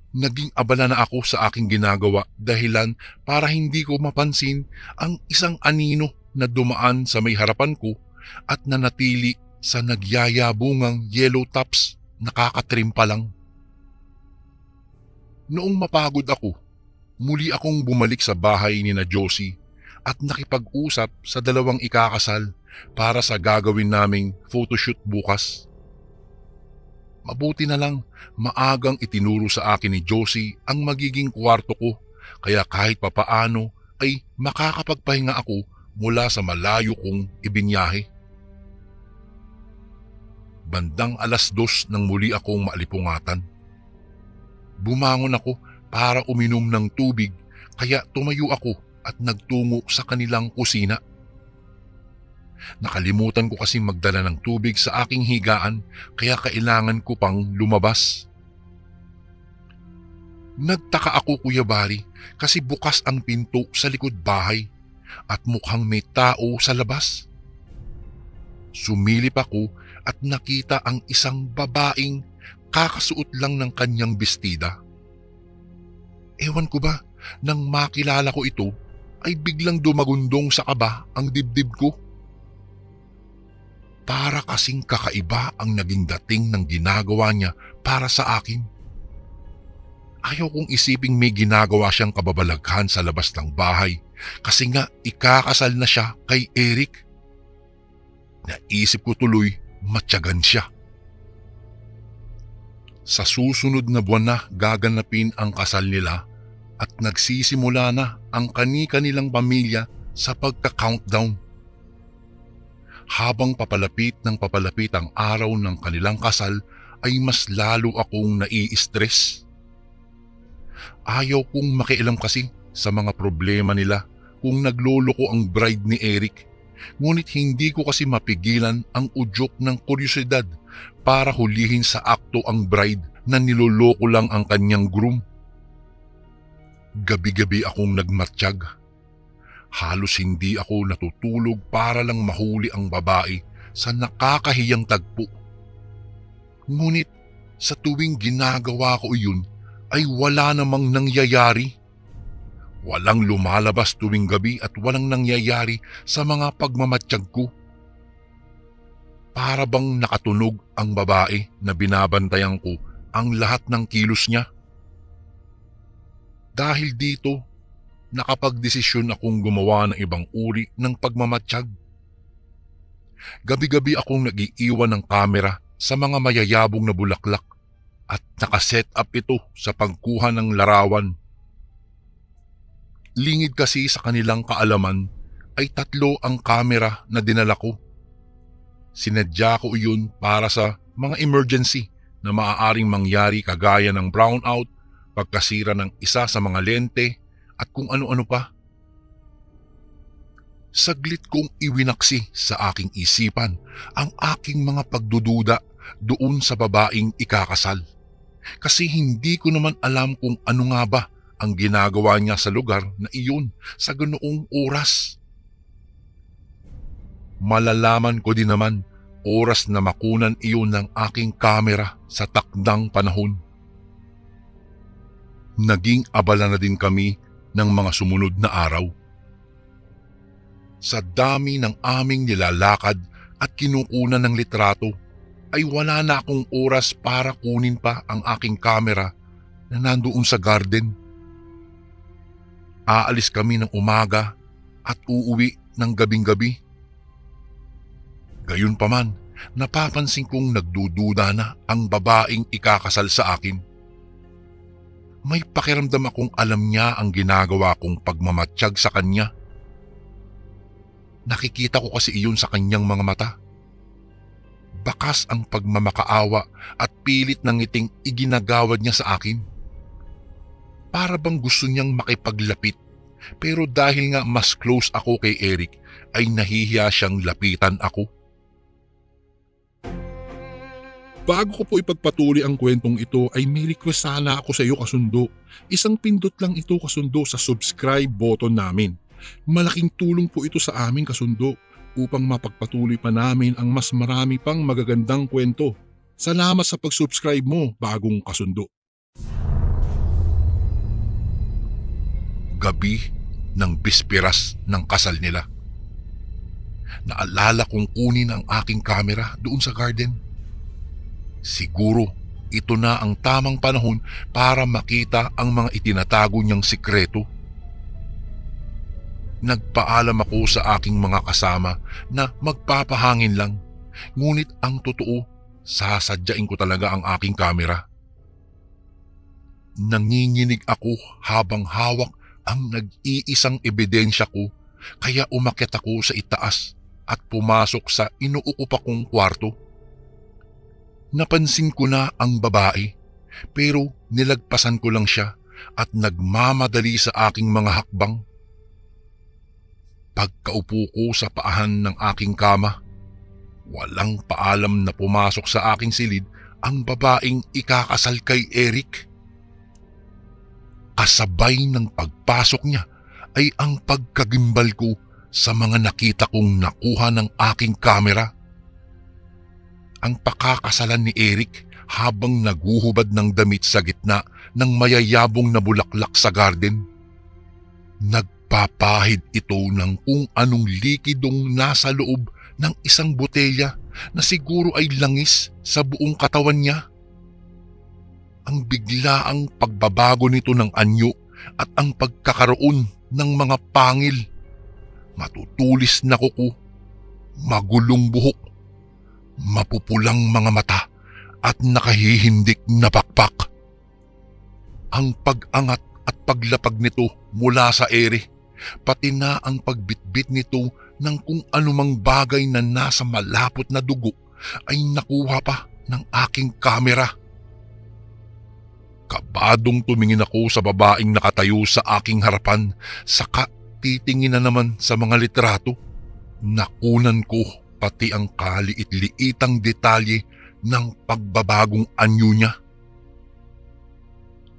Naging abala na ako sa aking ginagawa dahilan para hindi ko mapansin ang isang anino na dumaan sa may harapan ko at nanatili sa nagyayabungang yellow tops na kakatrim pa lang. Noong mapagod ako, muli akong bumalik sa bahay ni na Josie at nakipag-usap sa dalawang ikakasal para sa gagawin naming photoshoot bukas. Mabuti na lang maagang itinuro sa akin ni Josie ang magiging kwarto ko kaya kahit papaano ay makakapagpahinga ako mula sa malayo kong ibinyahe. Bandang 2:00 nang muli akong maalipungatan. Bumangon ako para uminom ng tubig kaya tumayo ako at nagtungo sa kanilang kusina. Nakalimutan ko kasing magdala ng tubig sa aking higaan kaya kailangan ko pang lumabas. Nagtaka ako, Kuya Barry, kasi bukas ang pinto sa likod bahay at mukhang may tao sa labas. Sumilip ako at nakita ang isang babaeng kakasuot lang ng kanyang bestida. Ewan ko ba, nang makilala ko ito, ay biglang dumagundong sa kaba ang dibdib ko. Para kasing kakaiba ang naging dating ng ginagawa niya para sa akin. Ayaw kong isiping may ginagawa siyang kababalaghan sa labas ng bahay kasi nga ikakasal na siya kay Eric. Naisip ko tuloy matyagan siya. Sa susunod na buwan na gaganapin ang kasal nila at nagsisimula na ang kani-kanilang pamilya sa pagka-countdown. Habang papalapit ang araw ng kanilang kasal ay mas lalo akong nai-stress. Ayaw kong makialam kasi sa mga problema nila kung nagloloko ang bride ni Eric. Ngunit hindi ko kasi mapigilan ang udyok ng kuryosidad para hulihin sa akto ang bride na niloloko lang ang kanyang groom. Gabi-gabi akong nagmatsyag. Halos hindi ako natutulog para lang mahuli ang babae sa nakakahiyang tagpo. Ngunit sa tuwing ginagawa ko iyon ay wala namang nangyayari. Walang lumalabas tuwing gabi at walang nangyayari sa mga pagmamatsyag ko. Para bang nakatunog ang babae na binabantayan ko ang lahat ng kilos niya. Dahil dito, nakapagdesisyon akong gumawa ng ibang uri ng pagmamatsyag. Gabi-gabi akong nag-iiwan ng kamera sa mga mayayabong na bulaklak at nakaset up ito sa pagkuha ng larawan. Lingid kasi sa kanilang kaalaman ay 3 ang kamera na dinala ko. Sinadya ko iyon para sa mga emergency na maaaring mangyari kagaya ng brownout, pagkasira ng isa sa mga lente, at kung ano-ano pa. Saglit kong iwinaksi sa aking isipan ang aking mga pagdududa doon sa babaeng ikakasal. Kasi hindi ko naman alam kung ano nga ba ang ginagawa niya sa lugar na iyon sa ganoong oras. Malalaman ko din naman oras na makunan iyon ng aking kamera sa takdang panahon. Naging abala na din kami ng mga sumunod na araw. Sa dami ng aming nilalakad at kinukunan ng litrato, ay wala na akong oras para kunin pa ang aking kamera na nandoon sa garden. Aalis kami ng umaga at uuwi ng gabing-gabi. Gayunpaman, napapansin kong nagdududa na ang babaeng ikakasal sa akin. May pakiramdam akong alam niya ang ginagawa kong pagmamatsyag sa kanya. Nakikita ko kasi iyon sa kanyang mga mata. Bakas ang pagmamakaawa at pilit ng ngiting iginagawad niya sa akin. Para bang gusto niyang makipaglapit, pero dahil nga mas close ako kay Eric ay nahihiya siyang lapitan ako. Bago ko po ipagpatuloy ang kwentong ito ay may request sana ako sa iyo kasundo. Isang pindot lang ito kasundo sa subscribe button namin. Malaking tulong po ito sa amin kasundo upang mapagpatuloy pa namin ang mas marami pang magagandang kwento. Salamat sa pag-subscribe mo, bagong kasundo. Gabi ng bispiras ng kasal nila. Naalala kong kunin ang aking kamera doon sa garden. Siguro ito na ang tamang panahon para makita ang mga itinatago niyang sikreto. Nagpaalam ako sa aking mga kasama na magpapahangin lang, ngunit ang totoo, sasadyain ko talaga ang aking kamera. Nanginginig ako habang hawak ang nag-iisang ebidensya ko, kaya umakyat ako sa itaas at pumasok sa inuukup akong kwarto. Napansin ko na ang babae, pero nilagpasan ko lang siya at nagmamadali sa aking mga hakbang. Pagkaupo ko sa paahan ng aking kama, walang paalam na pumasok sa aking silid ang babaeng ikakasal kay Eric. Kasabay ng pagpasok niya ay ang pagkagimbal ko sa mga nakita kong nakuha ng aking kamera. Ang pakakasalan ni Eric habang naguhubad ng damit sa gitna ng mayayabong na bulaklak sa garden. Nagpapahid ito ng kung anong likidong nasa loob ng isang botelya na siguro ay langis sa buong katawan niya. Ang biglaang pagbabago nito ng anyo at ang pagkakaroon ng mga pangil, matutulis na kuko, magulong buhok, mapupulang mga mata at nakahihindik na pakpak. Ang pag-angat at paglapag nito mula sa ere, pati na ang pagbitbit nito ng kung anumang bagay na nasa malapot na dugo ay nakuha pa ng aking kamera. Kabadong tumingin ako sa babaeng nakatayo sa aking harapan, saka titingin na naman sa mga litrato. Nakunan ko pati ang kaliit-liitang detalye ng pagbabagong anyo niya.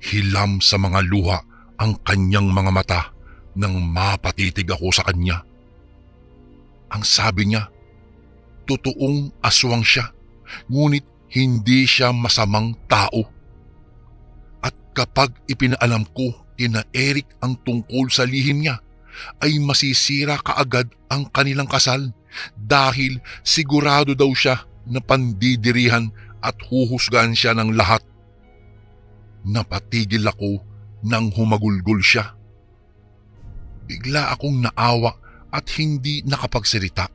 Hilam sa mga luha ang kanyang mga mata nang mapatitig ako sa kanya. Ang sabi niya, totoong aswang siya, ngunit hindi siya masamang tao. At kapag ipinaalam ko kina Eric ang tungkol sa lihim niya, ay masisira kaagad ang kanilang kasal dahil sigurado daw siya na pandidirihan at huhusgahan siya ng lahat. Napatigil ako nang humagulgol siya. Bigla akong naawa at hindi nakapagsalita,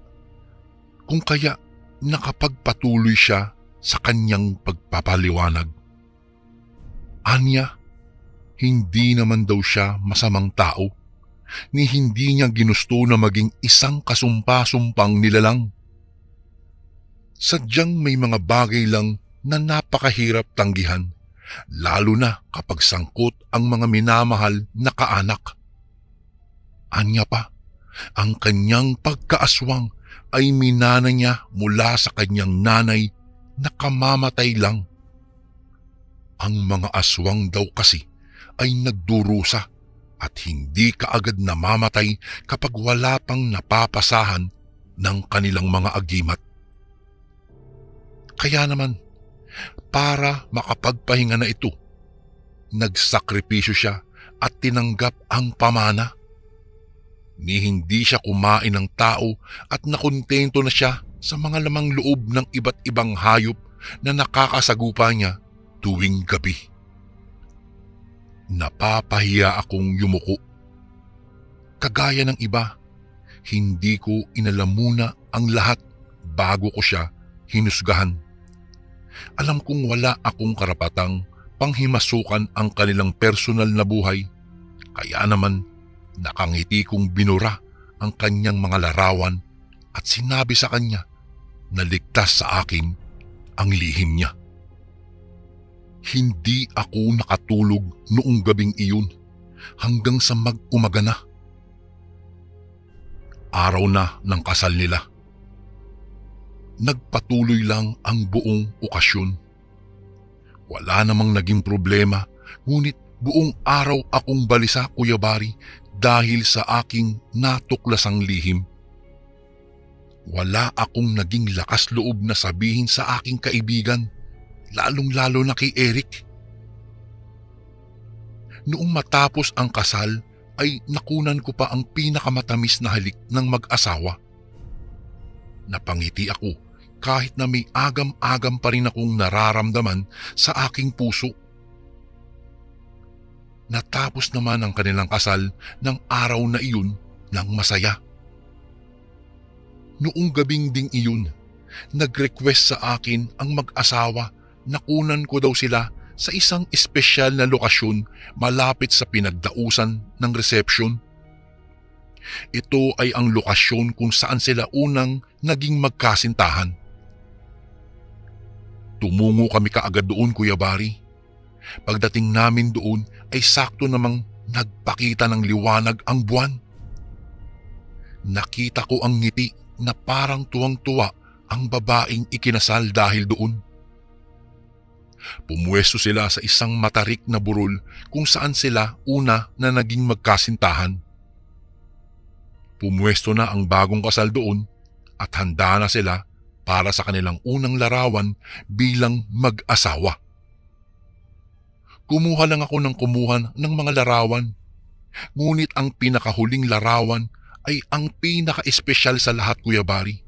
kung kaya nakapagpatuloy siya sa kanyang pagpapaliwanag. Anya, hindi naman daw siya masamang tao, ni hindi niya ginusto na maging isang kasumpa-sumpang nilalang. Sadyang may mga bagay lang na napakahirap tanggihan, lalo na kapag sangkot ang mga minamahal na kaanak. Anya pa, ang kanyang pagkaaswang ay minana niya mula sa kanyang nanay na kamamatay lang. Ang mga aswang daw kasi ay nagdurusa at hindi kaagad namamatay kapag wala pang napapasahan ng kanilang mga agimat. Kaya naman, para makapagpahinga na ito, nagsakripisyo siya at tinanggap ang pamana. Ni hindi siya kumain ng tao at nakontento na siya sa mga lamang loob ng iba't ibang hayop na nakakasagupa niya tuwing gabi. Napapahiya akong yumuko. Kagaya ng iba, hindi ko inalam muna ang lahat bago ko siya hinusgahan. Alam kong wala akong karapatang panghimasukan ang kanilang personal na buhay, kaya naman nakangiti kong binura ang kanyang mga larawan at sinabi sa kanya na ligtas sa akin ang lihim niya. Hindi ako nakatulog noong gabing iyon hanggang sa mag-umaga na. Araw na ng kasal nila. Nagpatuloy lang ang buong okasyon. Wala namang naging problema, ngunit buong araw akong balisa, Kuya Bari, dahil sa aking natuklasang lihim. Wala akong naging lakas loob na sabihin sa aking kaibigan, lalong-lalo na kay Eric. Noong matapos ang kasal ay nakunan ko pa ang pinakamatamis na halik ng mag-asawa. Napangiti ako kahit na may agam-agam pa rin akong nararamdaman sa aking puso. Natapos naman ang kanilang kasal ng araw na iyon ng masaya. Noong gabing ding iyon, nag-request sa akin ang mag-asawa na kunan ko daw sila sa isang espesyal na lokasyon malapit sa pinagdausan ng reception. Ito ay ang lokasyon kung saan sila unang naging magkasintahan. Tumungo kami kaagad doon, Kuya Bari. Pagdating namin doon ay sakto namang nagpakita ng liwanag ang buwan. Nakita ko ang ngiti na parang tuwang-tuwa ang babaeng ikinasal dahil doon. Pumwesto sila sa isang matarik na burol kung saan sila una na naging magkasintahan. Pumwesto na ang bagong kasal doon at handa na sila para sa kanilang unang larawan bilang mag-asawa. Kumuha lang ako ng kumuha ng mga larawan, ngunit ang pinakahuling larawan ay ang pinaka-espesyal sa lahat, Kuya Bari.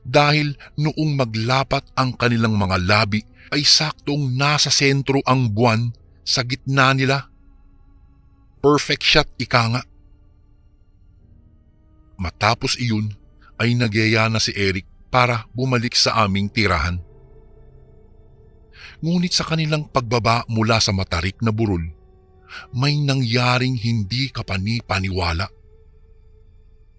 Dahil noong maglapat ang kanilang mga labi ay saktong nasa sentro ang buwan sa gitna nila. Perfect shot, ika nga. Matapos iyon ay nagyaya na si Eric para bumalik sa aming tirahan. Ngunit sa kanilang pagbaba mula sa matarik na burol, may nangyaring hindi kapani-paniwala.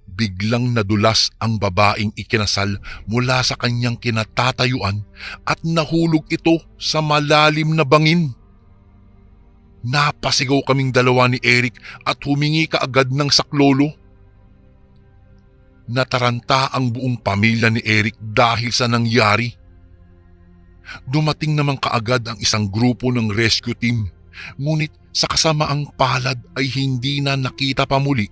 Biglang nadulas ang babaeng ikinasal mula sa kanyang kinatatayuan at nahulog ito sa malalim na bangin. Napasigaw kaming dalawa ni Eric at humingi kaagad ng saklolo. Nataranta ang buong pamilya ni Eric dahil sa nangyari. Dumating naman kaagad ang isang grupo ng rescue team, ngunit sa kasamaang palad ay hindi na nakita pa muli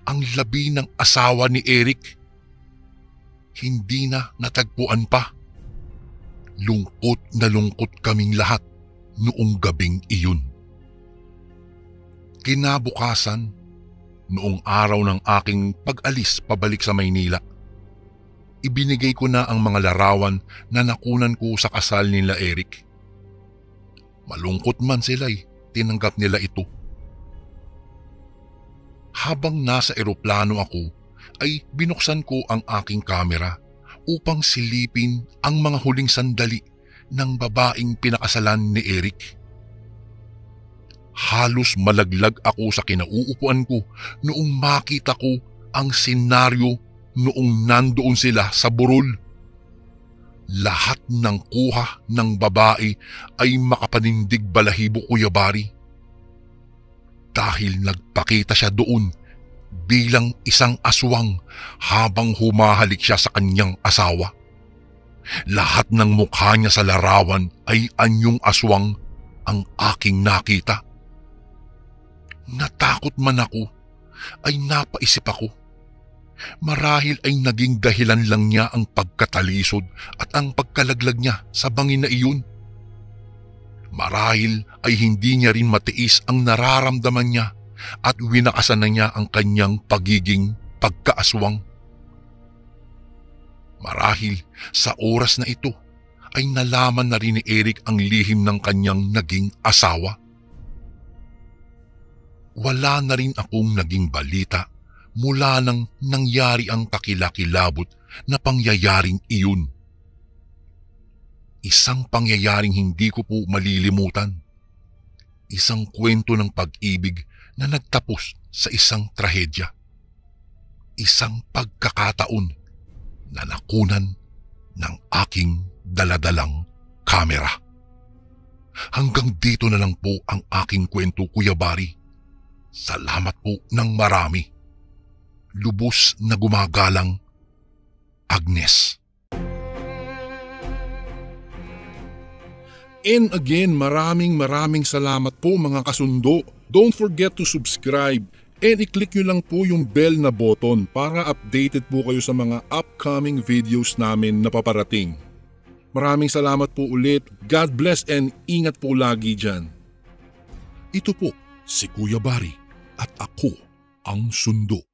ang labi ng asawa ni Eric. Hindi na natagpuan pa. Lungkot na lungkot kaming lahat noong gabing iyon. Kinabukasan, noong araw ng aking pag-alis pabalik sa Maynila, ibinigay ko na ang mga larawan na nakunan ko sa kasal nila Eric. Malungkot man sila'y tinanggap nila ito. Habang nasa eroplano ako, ay binuksan ko ang aking kamera upang silipin ang mga huling sandali ng babaeng pinakasalan ni Eric. Halos malaglag ako sa kinauupuan ko noong makita ko ang senaryo noong nandoon sila sa burol. Lahat ng kuha ng babae ay makapanindig balahibo, Kuya Bari. Dahil nagpakita siya doon bilang isang aswang habang humahalik siya sa kanyang asawa. Lahat ng mukha niya sa larawan ay anyong aswang ang aking nakita. Natakot man ako, ay napaisip ako. Marahil ay naging dahilan lang niya ang pagkatalisod at ang pagkalaglag niya sa bangin na iyon. Marahil ay hindi niya rin matiis ang nararamdaman niya at winakasan na niya ang kanyang pagiging pagkaaswang. Marahil sa oras na ito ay nalaman na rin ni Eric ang lihim ng kanyang naging asawa. Wala na rin akong naging balita mula nang nangyari ang kakilakilabot na pangyayaring iyon. Isang pangyayaring hindi ko po malilimutan. Isang kwento ng pag-ibig na nagtapos sa isang trahedya. Isang pagkakataon na nakunan ng aking daladalang kamera. Hanggang dito na lang po ang aking kwento, Kuya Bari. Salamat po ng marami. Lubos na gumagalang, Agnes. And again, maraming salamat po mga kasundo. Don't forget to subscribe and i-click nyo lang po yung bell na button para updated po kayo sa mga upcoming videos namin na paparating. Maraming salamat po ulit. God bless and ingat po lagi dyan. Ito po si Kuya Bari at ako ang Sundo.